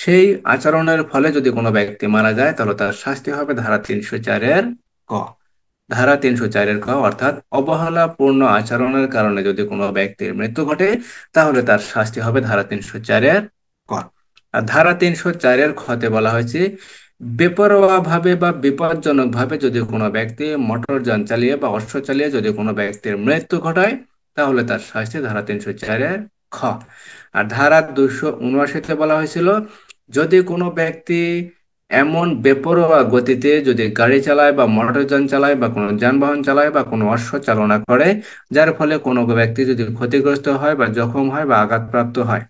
A: সেই আচরণের ফলে যদি কোনো ব্যক্তি মারা যায়, তাহলে তার শাস্তি হবে ধারা 304-এর ক। ধারা 304-এর ক অর্থাৎ অবহেলাপূর্ণ আচরণের কারণে যদি কোনো ব্যক্তির মৃত্যু ঘটে, তাহলে তার শাস্তি হবে ধারা 304-এর ক। আর ধারা 304-এর খতে বলা হয়েছে, বেপরোয়া ভাবে বা বিপজ্জনক ভাবে যদি কোনো ব্যক্তি মোটরযান চালিয়ে বা অশ্ব চালিয়ে যদি কোনো ব্যক্তির মৃত্যু ঘটায়, তাহলে তার শাস্তি ধারা 304-এর খ। আর ধারা 279-তে বলা হয়েছিল, যদি কোনো ব্যক্তি এমন বেপরোয়া গতিতে যদি গাড়ি চালায় বা মোটরযান চালায় বা কোনো যানবাহন চালায় বা কোনো অশ্ব চালনা করে, যার ফলে কোনো ব্যক্তি যদি ক্ষতিগ্রস্ত হয় বা জখম হয় বা আঘাতপ্রাপ্ত হয়,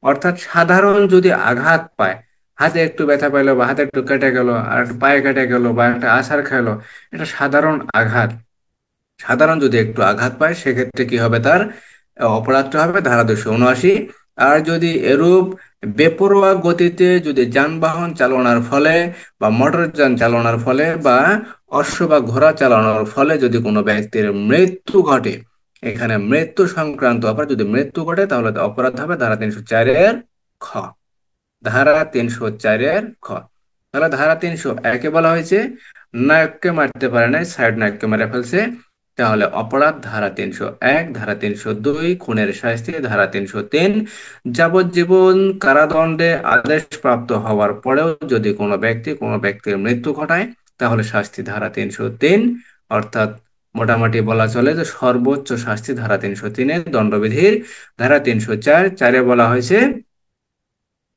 A: অর্থাৎ সাধারণ যদি আঘাত পায়, হাতে একটু ব্যথা পেলো বা হাতে একটু কেটে গেল, আর একটু পায়ে কেটে গেল, বা একটা আছাড় খেলো, এটা সাধারণ আঘাত। সাধারণ যদি একটু আঘাত পায় সেক্ষেত্রে কি হবে, তার অপরাধটা হবে ধারা 279। আর যদি এরূপ বেপরোয়া গতিতে যদি যানবাহন চালনার ফলে বা মোটরযান চালনার ফলে বা অশ্ব বা ঘোড়া চালানোর ফলে যদি কোনো ব্যক্তির মৃত্যু ঘটে, এখানে মৃত্যু সংক্রান্ত অপরাধ যদি মৃত্যু ঘটে, তাহলে তো অপরাধ হবে ধারা 304-এর খ। ধারা 304-এর খ। তাহলে ধারা 301-এ বলা হয়েছে, নায়ককে মারতে পারে নাই, সাইড নায়ককে মেরে ফেলছে, তাহলে অপরাধ ধারা 301। ধারা 302 খুনের শাস্তি, ধারা 303 যাবজ্জীবন কারাদণ্ডে আদেশপ্রাপ্ত হওয়ার পরেও যদি কোনো ব্যক্তি কোনো ব্যক্তির মৃত্যু ঘটায়, তাহলে শাস্তি ধারা 303। অর্থাৎ মোটামুটি বলা চলে যে সর্বোচ্চ শাস্তি ধারা 303-এর দণ্ডবিধির। ধারা 304 বলা হয়েছে,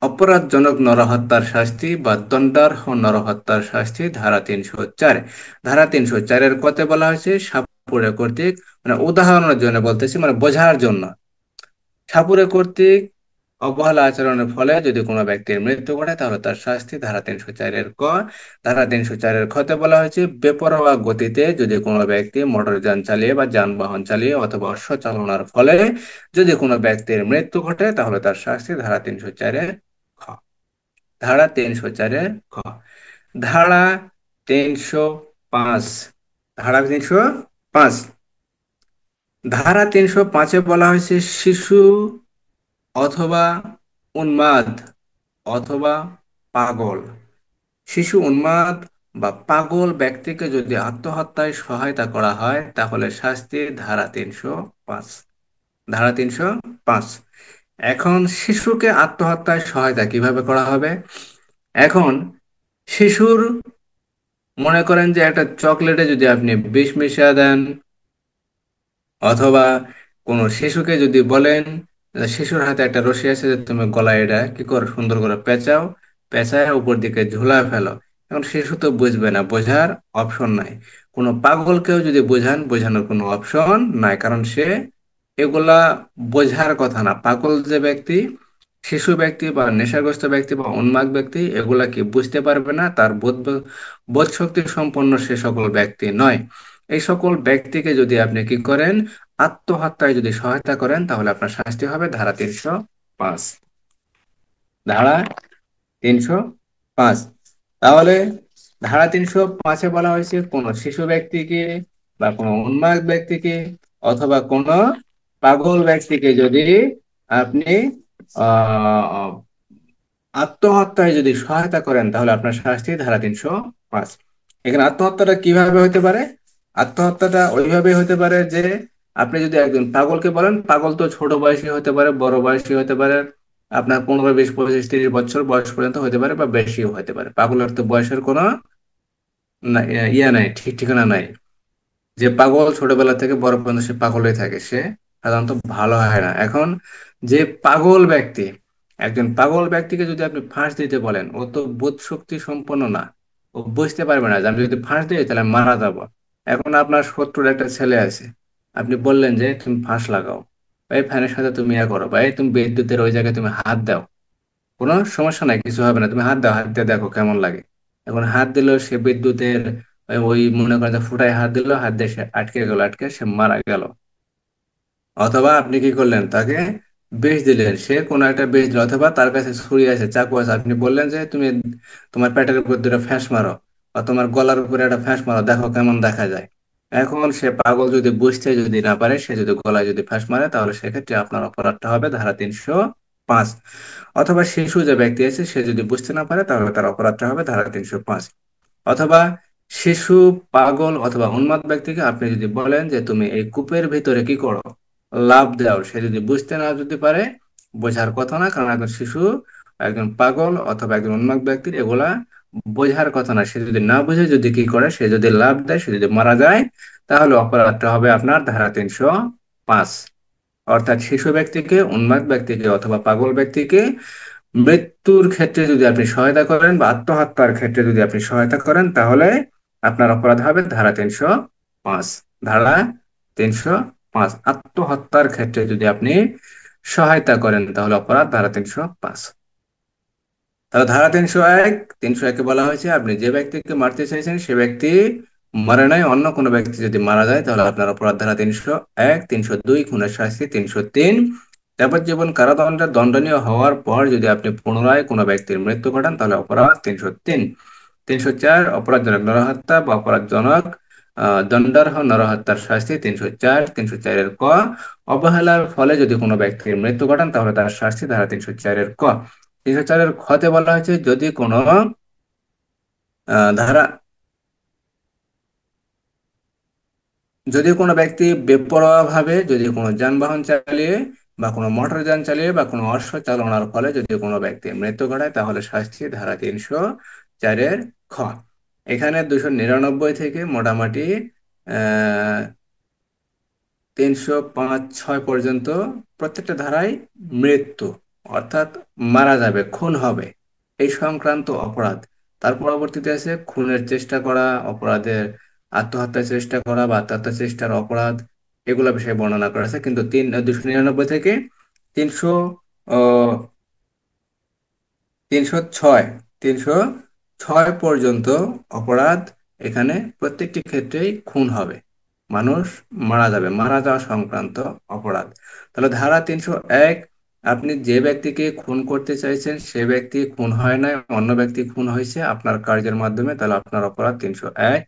A: অপরাধজনক নরহত্যার শাস্তি বা দণ্ডার্হ নরহত্যার শাস্তি ধারা 304। ধারা 304-এর কতে বলা হয়েছে, সাপুড়ে কর্তৃক, মানে উদাহরণের জন্য বলতেছি, মানে বোঝার জন্য, সাপুড়ে কর্তৃক অবহেলা আচরণের ফলে যদি কোনো ব্যক্তির মৃত্যু ঘটে, তাহলে তার শাস্তি ধারা 304-এর ক। ধারা 304-এর খতে বলা হয়েছে, বেপরোয়া গতিতে যদি কোনো ব্যক্তি মোটরযান চালিয়ে বা যানবাহন চালিয়ে অথবা অশ্ব চালনার ফলে যদি কোনো ব্যক্তির মৃত্যু ঘটে, তাহলে তার শাস্তি ধারা 304-এর খ। ধারা 304-এর খ। ধারা 305। ধারা 305, ধারা 305-এ বলা হয়েছে, শিশু অথবা উন্মাদ অথবা পাগল, শিশু উন্মাদ বা পাগল ব্যক্তিকে যদি আত্মহত্যায় সহায়তা করা হয়, তাহলে শাস্তি ধারা 305। ধারা 305। এখন শিশুকে আত্মহত্যায় সহায়তা কিভাবে করা হবে? এখন শিশুর, মনে করেন যে একটা চকলেটে যদি আপনি বিষ মিশিয়ে দেন, অথবা কোনো শিশুকে যদি বলেন যে শিশুর হাতে একটা রশি আছে, যে তুমি গলায় এটা কি করো, সুন্দর করে পেঁচাও, পেঁচায় উপর দিকে ঝুলা ফেলো। এখন শিশু তো বুঝবে না, বোঝার অপশন নাই। কোনো পাগলকেও যদি বোঝান, বোঝানোর কোনো অপশন নাই, কারণ সে এগুলা বোঝার কথা না। পাগল যে ব্যক্তি, শিশু ব্যক্তি বা নেশাগ্রস্ত ব্যক্তি বা উন্মাদ ব্যক্তি, এগুলা কি বুঝতে পারবে না, তার বোধ শক্তি সম্পন্ন সে সকল ব্যক্তি নয়। এই সকল ব্যক্তিকে যদি আপনি কি করেন, আত্মহত্যায় যদি সহায়তা করেন, তাহলে আপনার শাস্তি হবে ধারা 305। ধারা 305। তাহলে ধারা 305-এ বলা হয়েছে, কোন শিশু ব্যক্তিকে বা কোনো উন্মাদ ব্যক্তিকে অথবা কোনো পাগল ব্যক্তিকে যদি আপনি আহ আত্মহত্যায় যদি সহায়তা করেন, তাহলে আপনার শাস্তি ধারা 305। এখানে আত্মহত্যাটা কিভাবে হতে পারে? আত্মহত্যাটা ওইভাবে হতে পারে যে আপনি যদি একজন পাগলকে বলেন, পাগল তো ছোট বয়সী হতে পারে, বড় বয়সী হতে পারে, আপনার 15, 20, 25, 30 বছর বয়স পর্যন্ত হতে পারে, বা বেশিও হতে পারে। পাগলের তো বয়সের কোনো ইয়ে নাই, ঠিক ঠিকানা নাই, যে পাগল ছোটবেলা থেকে বড় পর্যন্ত সে পাগলই থাকে, সে সাধারণত ভালো হয় না। এখন যে পাগল ব্যক্তি, একজন পাগল ব্যক্তিকে যদি আপনি ফাঁস দিতে বলেন, ও তো বোধ শক্তি সম্পন্ন না, ও বুঝতে পারবে না যে আমি যদি ফাঁস দিই তাহলে আমি মারা যাব। এখন আপনার শত্রুর একটা ছেলে আছে, আপনি বললেন যে তুমি ফাঁস লাগাও, বা এই ফ্যানের সাথে তুমি ইয়া করো, বা এই তুমি বিদ্যুতের ওই জায়গায় তুমি হাত দাও, কোনো সমস্যা নাই, কিছু হবে না, তুমি হাত দাও, হাত দিয়ে দেখো কেমন লাগে। এখন হাত দিল সে বিদ্যুতের ওই মনে করেন যে ফুটায় হাত দিল, হাত দিয়ে সে আটকে গেল, আটকে সে মারা গেল। অথবা আপনি কি করলেন, তাকে বিষ দিলেন, সে কোনো একটা বিষ দিল, অথবা তার কাছে ছুরি আছে, চাকু আছে, আপনি বললেন যে তুমি তোমার পেটের উপর দুটো ফ্যাঁস মারো, বা তোমার গলার উপরে একটা ফ্যাঁস মারো, দেখো কেমন দেখা যায়। এখন সে পাগল যদি বুঝতে যদি না পারে, সে যদি গলায় যদি ফ্যাঁস মারে, তাহলে সেক্ষেত্রে আপনার অপরাধটা হবে ধারা 305। অথবা শিশু যে ব্যক্তি আছে সে যদি বুঝতে না পারে, তাহলে তার অপরাধটা হবে ধারা 305। অথবা শিশু, পাগল অথবা উন্মাদ ব্যক্তিকে আপনি যদি বলেন যে তুমি এই কূপের ভিতরে কি করো, লাফ দাও, সে যদি বুঝতে না যদি পারে, বোঝার কথা না, কারণ একজন শিশু, একজন পাগল অথবা একজন উন্মাদ ব্যক্তির এগুলা বোঝার কথা না, সে যদি না বুঝে যদি কি করে, সে যদি লাফ দেয়, সে যদি মারা যায়, তাহলে অপরাধটা হবে আপনার ধারা 305। অর্থাৎ শিশু ব্যক্তিকে, উন্মাদ ব্যক্তিকে অথবা পাগল ব্যক্তিকে মৃত্যুর ক্ষেত্রে যদি আপনি সহায়তা করেন বা আত্মহত্যার ক্ষেত্রে যদি আপনি সহায়তা করেন, তাহলে আপনার অপরাধ হবে ধারা 305। ধারা 305, আত্মহত্যার ক্ষেত্রে যদি আপনি সহায়তা করেন তাহলে অপরাধ ধারা 305। তাহলে ধারা 301, 301-এ বলা হয়েছে আপনি যে ব্যক্তিকে মারতে চাইছেন সে ব্যক্তি মারে নাই, অন্য কোনো ব্যক্তি যদি মারা যায় তাহলে আপনার অপরাধ ধারা 301, 302 খুনের শাস্তি, 303 যাবজ্জীবন কারাদণ্ডে দণ্ডনীয় হওয়ার পর যদি আপনি পুনরায় কোনো ব্যক্তির মৃত্যু ঘটান তাহলে অপরাধ 303। 304 অপরাধজনক নরহত্যা বা অপরাধজনক দণ্ডার্হ নরহত্যার শাস্তি, 304। 304-এর ক, অবহেলার ফলে যদি কোনো ব্যক্তির মৃত্যু ঘটান তাহলে তার শাস্তি ধারা 304-এর ক। 304-এর খতে বলা হয়েছে ধারা যদি কোনো ব্যক্তি বেপরোয়া ভাবে যদি কোনো যানবাহন চালিয়ে বা কোনো মোটর যান চালিয়ে বা কোনো অশ্ব চালনার ফলে যদি কোনো ব্যক্তির মৃত্যু ঘটায় তাহলে শাস্তি ধারা 304-এর খ। এখানে 299 থেকে মোটামুটি আহ 305-6 পর্যন্ত প্রত্যেকটা ধারায় মৃত্যু, অর্থাৎ মারা যাবে, খুন হবে, এই সংক্রান্ত অপরাধ। তার পরবর্তীতে আছে খুনের চেষ্টা করা, অপরাধের আত্মহত্যার চেষ্টা করা বা আত্মহত্যার চেষ্টার অপরাধ, এগুলো বিষয়ে বর্ণনা করা আছে। কিন্তু 299 থেকে 306, 306 পর্যন্ত অপরাধ, এখানে প্রত্যেকটি ক্ষেত্রেই খুন হবে, মানুষ মারা যাবে, মারা যাওয়া সংক্রান্ত অপরাধ। তাহলে ধারা 301, আপনি যে ব্যক্তিকে খুন করতে চাইছেন সে ব্যক্তি খুন হয় নাই, অন্য ব্যক্তি খুন হয়েছে আপনার কার্যের মাধ্যমে, তাহলে আপনার অপরাধ 301।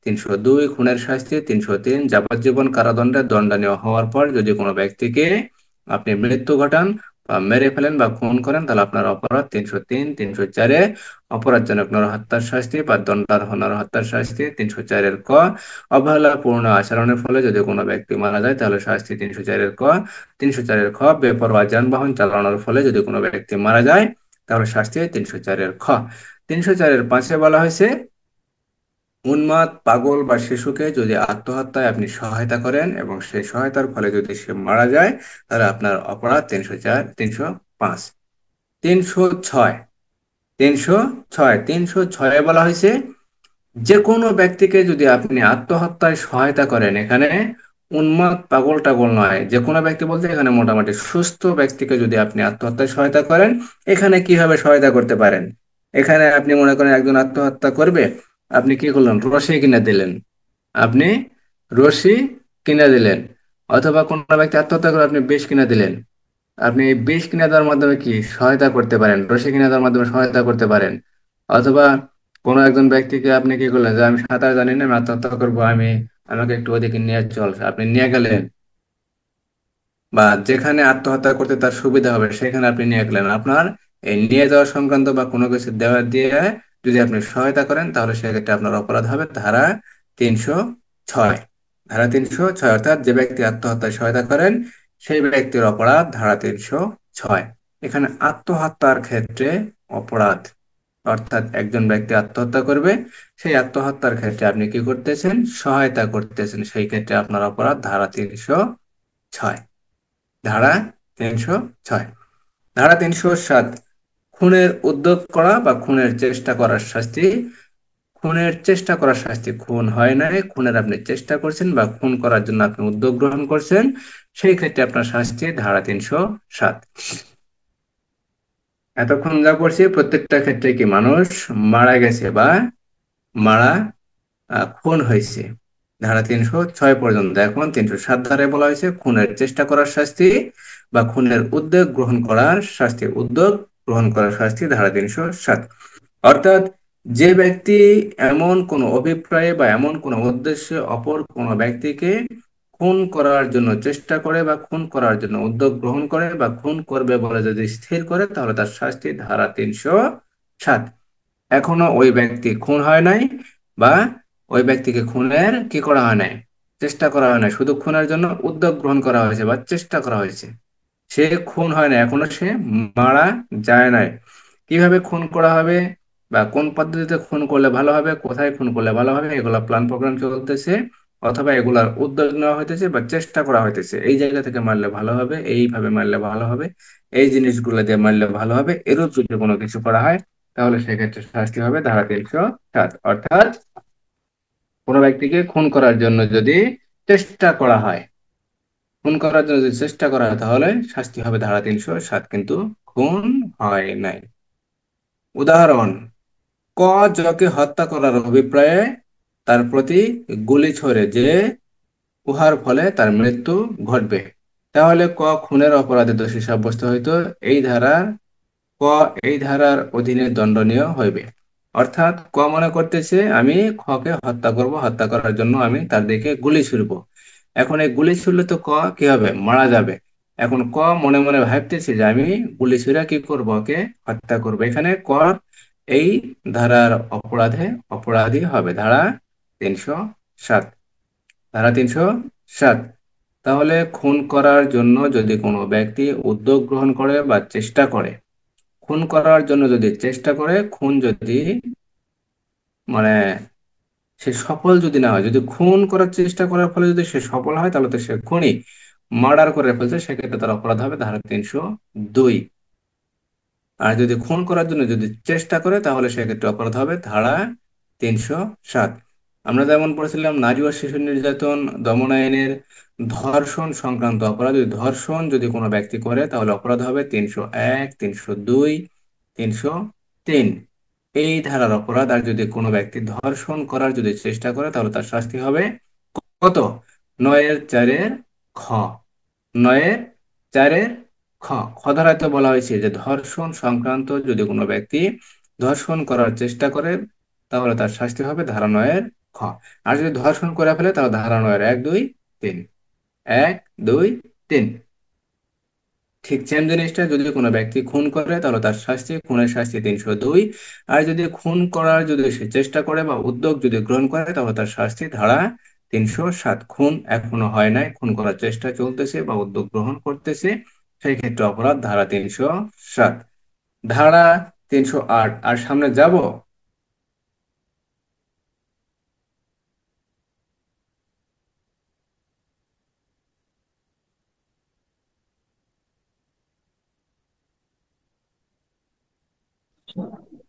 A: 302 খুনের শাস্তি, 303 যাবজ্জীবন কারাদণ্ডে দণ্ডনীয় হওয়ার পর যদি কোনো ব্যক্তিকে আপনি মৃত্যু ঘটান বা মেরে ফেলেন বা খুন করেন তাহলে আপনার অপরাধ 303। 304-এ অপরাধজনক নরহত্যার শাস্তি বা দণ্ডার্হ নরহত্যার শাস্তি, 304-এর ক, অবহেলাপূর্ণ আচরণের ফলে যদি কোনো ব্যক্তি মারা যায় তাহলে শাস্তি 304-এর ক। 304-এর খ, বেপরোয়া যানবাহন চালানোর ফলে যদি কোনো ব্যক্তি মারা যায় তাহলে শাস্তি 304-এর খ। 304-এর 5-এ বলা হয়েছে উন্মাদ, পাগল বা শিশুকে যদি আত্মহত্যায় আপনি সহায়তা করেন এবং সেই সহায়তার ফলে যদি সে মারা যায় তাহলে আপনার অপরাধ 304, 305। 306, 306 বলা হয়েছে যে কোনো ব্যক্তিকে যদি আপনি আত্মহত্যায় সহায়তা করেন, এখানে উন্মাদ, পাগল টাগল নয়, যে কোনো ব্যক্তি বলতে এখানে মোটামুটি সুস্থ ব্যক্তিকে যদি আপনি আত্মহত্যায় সহায়তা করেন, এখানে কিভাবে সহায়তা করতে পারেন? এখানে আপনি মনে করেন একজন আত্মহত্যা করবে, আপনি কি করলেন, রশি কিনে দিলেন, আপনি রশি কিনে দিলেন। অথবা কোনো ব্যক্তি আত্মহত্যা করে আপনি বিষ কিনে দিলেন, আপনি এই বিষ কিনে দেওয়ার মাধ্যমে কি সহায়তা করতে পারেন, রশি কিনে দেওয়ার মাধ্যমে সহায়তা করতে পারেন। অথবা কোনো একজন ব্যক্তিকে আপনি কি করলেন যে আমি সাঁতার জানি না, আমি আত্মহত্যা করবো, আমাকে একটু ওদিকে নিয়ে চল, আপনি নিয়ে গেলেন, বা যেখানে আত্মহত্যা করতে তার সুবিধা হবে সেখানে আপনি নিয়ে গেলেন, আপনার এই নিয়ে যাওয়া সংক্রান্ত বা কোনো কিছু দেওয়া দিয়ে যদি আপনি সহায়তা করেন তাহলে সেক্ষেত্রে আপনার অপরাধ হবে ধারা 306। ধারা 306 অর্থাৎ যে ব্যক্তি আত্মহত্যায় সহায়তা করেন সেই ব্যক্তির অপরাধ ধারা 306। এখানে আত্মহত্যার ক্ষেত্রে অপরাধ, অর্থাৎ একজন ব্যক্তি আত্মহত্যা করবে, সেই আত্মহত্যার ক্ষেত্রে আপনি কি করতেছেন, সহায়তা করতেছেন, সেই ক্ষেত্রে আপনার অপরাধ ধারা 306। ধারা 306। ধারা 307, খুনের উদ্যোগ করা বা খুনের চেষ্টা করার শাস্তি। খুনের চেষ্টা করার শাস্তি, খুন হয় নাই, খুনের আপনি চেষ্টা করছেন বা খুন করার জন্য আপনি উদ্যোগ গ্রহণ করছেন, সেই ক্ষেত্রে আপনার শাস্তি ধারা 307। এতক্ষণ যা করছি প্রত্যেকটা ক্ষেত্রে কি মানুষ মারা গেছে বা মারা খুন হয়েছে। ধারা 306 পর্যন্ত। এখন 307 ধারায় বলা হয়েছে খুনের চেষ্টা করার শাস্তি বা খুনের উদ্যোগ গ্রহণ করার শাস্তি। উদ্যোগ গ্রহণ করার শাস্তি ধারা 307। অর্থাৎ যে ব্যক্তি এমন কোনো অভিপ্রায়ে বা এমন কোনো উদ্দেশ্যে অপর কোনো ব্যক্তিকে খুন করার জন্য চেষ্টা করে বা খুন করার জন্য উদ্যোগ গ্রহণ করে বা খুন করবে বলে যদি স্থির করে, তাহলে তার শাস্তি ধারা 307। এখনো ওই ব্যক্তি খুন হয় নাই বা ওই ব্যক্তিকে খুনের কি করা হয় নাই, চেষ্টা করা হয় নাই, শুধু খুনের জন্য উদ্যোগ গ্রহণ করা হয়েছে বা চেষ্টা করা হয়েছে। সে খুন হয় না, এখনো সে মারা যায় নাই। কিভাবে খুন করা হবে বা কোন পদ্ধতিতে খুন করলে ভালো হবে, কোথায় খুন করলে ভালো হবে, এগুলা প্ল্যান প্রোগ্রাম চলতেছে, অথবা এগুলার উদ্যোগ নেওয়া হইতেছে বা চেষ্টা করা হইতেছে। এই জায়গা থেকে মারলে ভালো হবে, এইভাবে মারলে ভালো হবে, এই জিনিসগুলো দিয়ে মারলে ভালো হবে, এরূপ যদি কোনো কিছু করা হয়, তাহলে সেক্ষেত্রে শাস্তি হবে ধারা 307। অর্থাৎ কোনো ব্যক্তিকে খুন করার জন্য যদি চেষ্টা করা হয়, খুন করার জন্য যদি চেষ্টা করা হয়, তাহলে শাস্তি হবে ধারা 307, কিন্তু খুন হয় নাই। উদাহরণ: ক জকে হত্যা করার অভিপ্রায়ে তার প্রতি গুলি ছোড়ে যে উহার ফলে তার মৃত্যু ঘটবে, তাহলে ক খুনের অপরাধে দোষী সাব্যস্ত হইতো, এই ধারা ক এই ধারার অধীনে দণ্ডনীয় হইবে। অর্থাৎ ক মনে করতেছে আমি খকে হত্যা করব, হত্যা করার জন্য আমি তার দিকে গুলি ছুড়ব। এখন এই গুলি ছুড়লে তো ক কি হবে, মারা যাবে। এখন ক মনে মনে ভাবতেছে যে আমি গুলি ছুড়ে কি করব, ওকে হত্যা করব। এখানে ক এই ধারার অপরাধে অপরাধী হবে ধারা 307। ধারা 307। তাহলে খুন করার জন্য যদি কোনো ব্যক্তি উদ্যোগ গ্রহণ করে বা চেষ্টা করে, খুন করার জন্য যদি চেষ্টা করে, খুন যদি মানে সে সফল যদি না হয়, যদি খুন করার চেষ্টা করার ফলে যদি সে সফল হয়, তাহলে তো সে খুনি, মার্ডার করে ফেলছে, সেক্ষেত্রে তার অপরাধ হবে ধারা 302। আর যদি খুন করার জন্য যদি চেষ্টা করে, তাহলে সেক্ষেত্রে অপরাধ হবে ধারা 307। আমরা যেমন পড়েছিলাম নারী ও শিশু নির্যাতন দমন আইনের ধর্ষণ সংক্রান্ত অপরাধ, যদি ধর্ষণ যদি কোনো ব্যক্তি করে, তাহলে অপরাধ হবে 301, 302, 303, এই ধারার অপরাধ। আর যদি কোনো ব্যক্তি ধর্ষণ করার যদি চেষ্টা করে, তাহলে তার শাস্তি হবে কত? 9-4 খ। 9-4 খ। খ ধারাতে বলা হয়েছে যে ধর্ষণ সংক্রান্ত যদি কোনো ব্যক্তি ধর্ষণ করার চেষ্টা করে, তাহলে তার শাস্তি হবে ধারা 9 খ। আর যদি ধর্ষণ করে ফেলে, তাহলে ধারা 9-1, 2, 3। 1, 2, 3। ঠিক সেম জিনিসটা, যদি কোনো ব্যক্তি খুন করে, তাহলে তার শাস্তি খুনের শাস্তি 302। আর যদি খুন করার যদি সে চেষ্টা করে বা উদ্যোগ যদি গ্রহণ করে, তাহলে তার শাস্তি ধারা 307। খুন এখনো হয় নাই, খুন করার চেষ্টা চলতেছে বা উদ্যোগ গ্রহণ করতেছে, সেই ক্ষেত্রে অপরাধ ধারা 307। ধারা 308, আর সামনে যাব।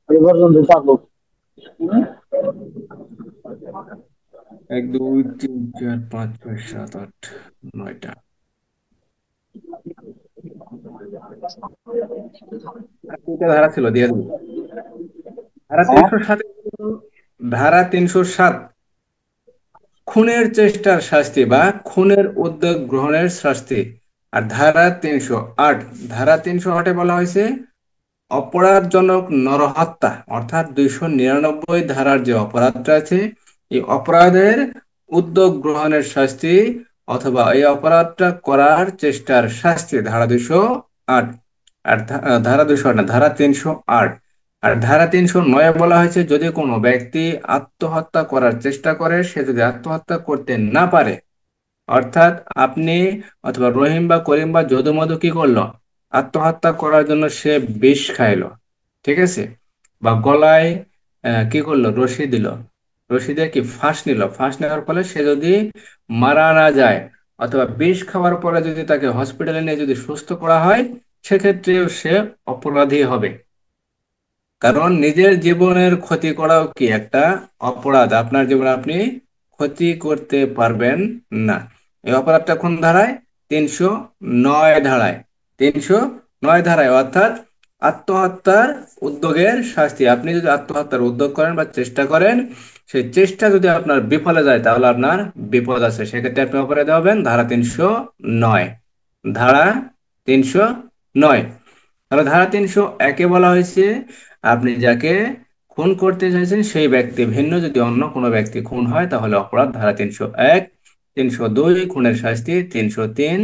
B: এবার বন্ধু পাবো।
A: 1, 2, 3, 4, 5, 6, 7, 8, 9টা। আর দুইটা ধারা ছিল, দিয়ে দেবো। ধারা
B: হ্যাঁ,
A: 307। ধারা 307 খুনের চেষ্টার শাস্তি বা খুনের উদ্যোগ গ্রহণের শাস্তি। আর ধারা 308, ধারা 308-এ বলা হয়েছে অপরাধজনক নরহত্যা, অর্থাৎ 299 ধারার যে অপরাধটা আছে, এই অপরাধের উদ্যোগ গ্রহণের শাস্তি অথবা এই অপরাধটা করার চেষ্টার শাস্তি ধারা 208। আর ধারা 208 না, ধারা 308। আর ধারা 309-এ বলা হয়েছে যদি কোনো ব্যক্তি আত্মহত্যা করার চেষ্টা করে, সে যদি আত্মহত্যা করতে না পারে, অর্থাৎ আপনি অথবা রহিম বা করিম বা যদু মধু কি করলো, আত্মহত্যা করার জন্য সে বিষ খাইলো, ঠিক আছে, বা গলায় কি করলো, রশি দিল, রশি দিয়ে কি ফাঁস নিল, ফাঁস নেওয়ার ফলে সে যদি মারা না যায়, অথবা বিষ খাওয়ার পরে যদি তাকে হসপিটালে নিয়ে যদি সুস্থ করা হয়, সেক্ষেত্রেও সে অপরাধী হবে। কারণ নিজের জীবনের ক্ষতি করাও কি একটা অপরাধ। আপনার জীবনে আপনি ক্ষতি করতে পারবেন না। এই অপরাধটা কোন ধারায়? 309 ধারায়। 309 ধারায়, অর্থাৎ আত্মহত্যার উদ্যোগের শাস্তি। আপনি যদি আত্মহত্যার উদ্যোগ করেন বা চেষ্টা করেন, সেই চেষ্টা যদি আপনার বিফলে যায় তাহলে আপনার বিপদ আছে, সেক্ষেত্রে আপনি অপরাধী হবেন ধারা 309। ধারা 309। তাহলে ধারা 301-এ বলা হয়েছে আপনি যাকে খুন করতে চাইছেন সেই ব্যক্তি ভিন্ন যদি অন্য কোনো ব্যক্তি খুন হয় তাহলে অপরাধ ধারা 301। 302 খুনের শাস্তি। 303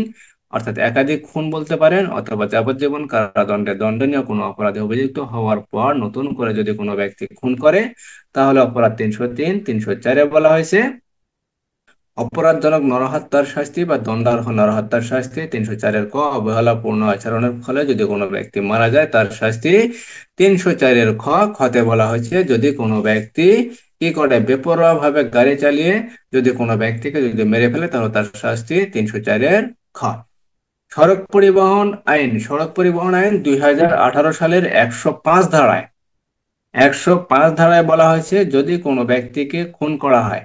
A: অর্থাৎ একাধিক খুন বলতে পারেন, অথবা যাবজ্জীবন কারাদণ্ডে দণ্ডনীয় কোনো অপরাধে অভিযুক্ত হওয়ার পর নতুন করে যদি কোনো ব্যক্তি খুন করে তাহলে অপরাধ 303। 304-এ বলা হয়েছে অপরাধজনক নরহত্যার শাস্তি বা দণ্ডার্হ নরহত্যার শাস্তি। 304-এর অবহেলাপূর্ণ আচরণের ফলে যদি কোনো ব্যক্তি মারা যায় তার শাস্তি। 304-এর খতে বলা হয়েছে যদি কোনো ব্যক্তি কি করে বেপরোয়া ভাবে গাড়ি চালিয়ে যদি কোনো ব্যক্তিকে যদি মেরে ফেলে তাহলে তার শাস্তি। 304-এর সড়ক পরিবহন আইন 2018 সালের 105 ধারায়, 105 ধারায় বলা হয়েছে যদি কোনো ব্যক্তিকে খুন করা হয়,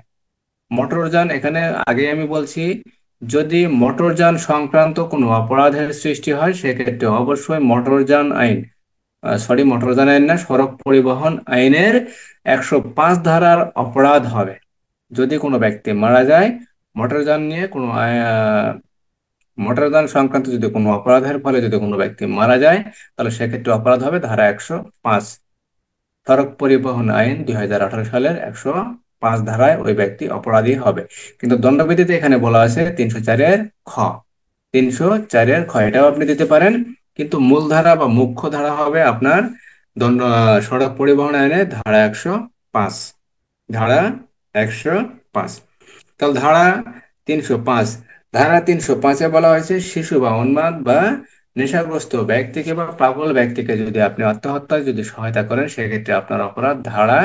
A: মোটরযান, এখানে আগে আমি বলছি, যদি মোটরযান সংক্রান্ত কোনো অপরাধের সৃষ্টি হয় সেক্ষেত্রে অবশ্যই মোটরযান আইন না, সড়ক পরিবহন আইনের 105 ধারার অপরাধ হবে। যদি কোনো ব্যক্তি মারা যায় মোটরযান নিয়ে কোনো মোটরযান সংক্রান্ত যদি কোনো অপরাধের ফলে যদি কোনো ব্যক্তি মারা যায় তাহলে সেক্ষেত্রে অপরাধ হবে ধারা 105। সড়ক পরিবহন আইন 2018 সালের 105 ধারায় ওই ব্যক্তি অপরাধী হবে। কিন্তু দণ্ডবিধিতে এখানে বলা আছে 304-এর খ। 304-এর খ এটাও আপনি দিতে পারেন, কিন্তু মূল ধারা বা মুখ্য ধারা হবে আপনার সড়ক পরিবহন আইনে ধারা 105। ধারা 105। তাহলে ধারা 305। ধারা 305-এ বলা হয়েছে শিশু বা উন্মাদ বা নেশাগ্রস্ত ব্যক্তিকে বা পাগল ব্যক্তিকে যদি আপনি আত্মহত্যায় যদি সহায়তা করেন সেক্ষেত্রে আপনার অপরাধ ধারা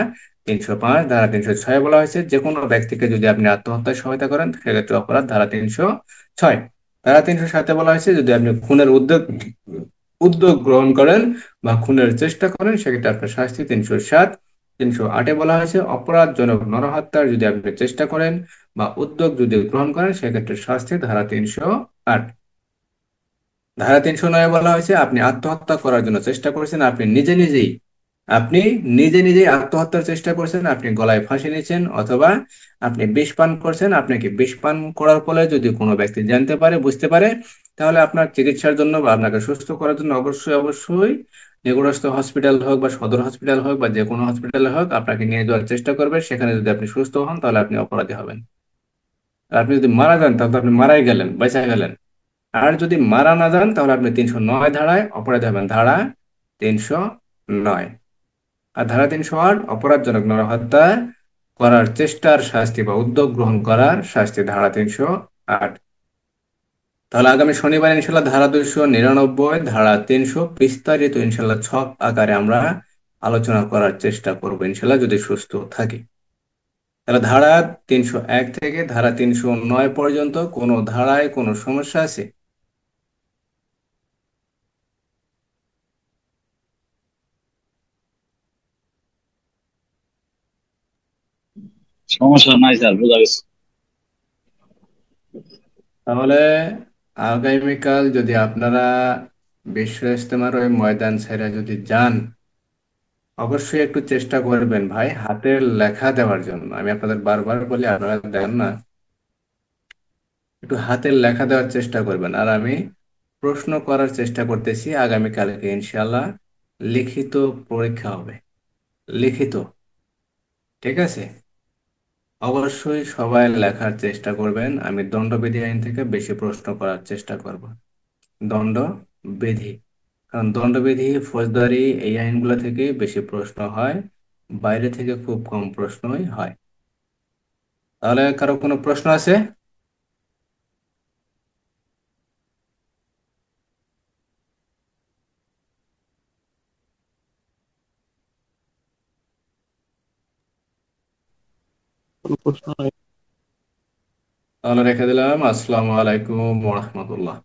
A: 305। ধারা 306-এ বলা হয়েছে যে কোনো ব্যক্তিকে যদি আপনি আত্মহত্যায় সহায়তা করেন সেক্ষেত্রে অপরাধ ধারা 306। ধারা 307-এ বলা হয়েছে যদি আপনি খুনের উদ্যোগ উদ্যোগ গ্রহণ করেন বা খুনের চেষ্টা করেন সেক্ষেত্রে আপনার শাস্তি 307। 308-এ বলা হয়েছে অপরাধজনক নরহত্যার যদি আপনি চেষ্টা করেন বা উদ্যোগ যদি গ্রহণ করেন সেক্ষেত্রে শাস্তি ধারা 308। ধারা 309-এ বলা হয়েছে আপনি আত্মহত্যা করার জন্য চেষ্টা করেছেন, আপনি নিজে নিজেই আত্মহত্যার চেষ্টা করছেন, আপনি গলায় ফাঁসি নিয়েছেন, অথবা আপনি বিষ পান করছেন। আপনাকে বিষ পান করার ফলে যদি কোনো ব্যক্তি জানতে পারে, বুঝতে পারে, তাহলে আপনার চিকিৎসার জন্য বা আপনাকে সুস্থ করার জন্য অবশ্যই অবশ্যই নিকটস্থ হসপিটাল হোক বা সদর হসপিটাল হোক বা যে কোনো হসপিটালে হোক আপনাকে নিয়ে যাওয়ার চেষ্টা করবে। সেখানে যদি আপনি সুস্থ হন তাহলে আপনি অপরাধী হবেন। আর আপনি যদি মারা যান তাহলে তো আপনি মারাই গেলেন, বেঁচে গেলেন। আর যদি মারা না যান তাহলে আপনি 309 ধারায় অপরাধী হবেন। ধারা 309। আর ধারা 308 অপরাধজনক নরহত্যা করার চেষ্টার শাস্তি বা উদ্যোগ গ্রহণ করার শাস্তি ধারা 308। তাহলে আগামী শনিবার ইনশাল্লাহ ধারা 299, ধারা 300 বিস্তারিত ইনশাল্লাহ ছক আকারে আমরা আলোচনা করার চেষ্টা করবো ইনশাল্লাহ যদি সুস্থ থাকি। তাহলে ধারা 301 থেকে ধারা 309 পর্যন্ত কোনো ধারায় কোনো সমস্যা আছে?
B: সমস্যা নাই স্যার, বোঝা গেছে।
A: তাহলে আগামীকাল যদি আপনারা বিশ্ব ইজতেমার ওই ময়দান ছেড়ে যদি যান অবশ্যই একটু চেষ্টা করবেন ভাই হাতের লেখা দেওয়ার জন্য। আমি আপনাদের বারবার বলি, আপনারা দেন না, একটু হাতের লেখা দেওয়ার চেষ্টা করবেন। আর আমি প্রশ্ন করার চেষ্টা করতেছি আগামীকালকে ইনশাল্লাহ লিখিত পরীক্ষা হবে, লিখিত। ঠিক আছে? অবশ্যই সবাই লেখার চেষ্টা করবেন। আমি দণ্ডবিধি আইন থেকে বেশি প্রশ্ন করার চেষ্টা করব। দণ্ডবিধি, কারণ দণ্ডবিধি ফৌজদারি এই আইনগুলো থেকে বেশি প্রশ্ন হয়, বাইরে থেকে খুব কম প্রশ্নই হয়। তাহলে কারো কোনো প্রশ্ন আছে?
B: কোনো প্রশ্ন নাই।
A: তাহলে রেখে দিলাম। আসসালামু আলাইকুম ওয়া রাহমাতুল্লাহ।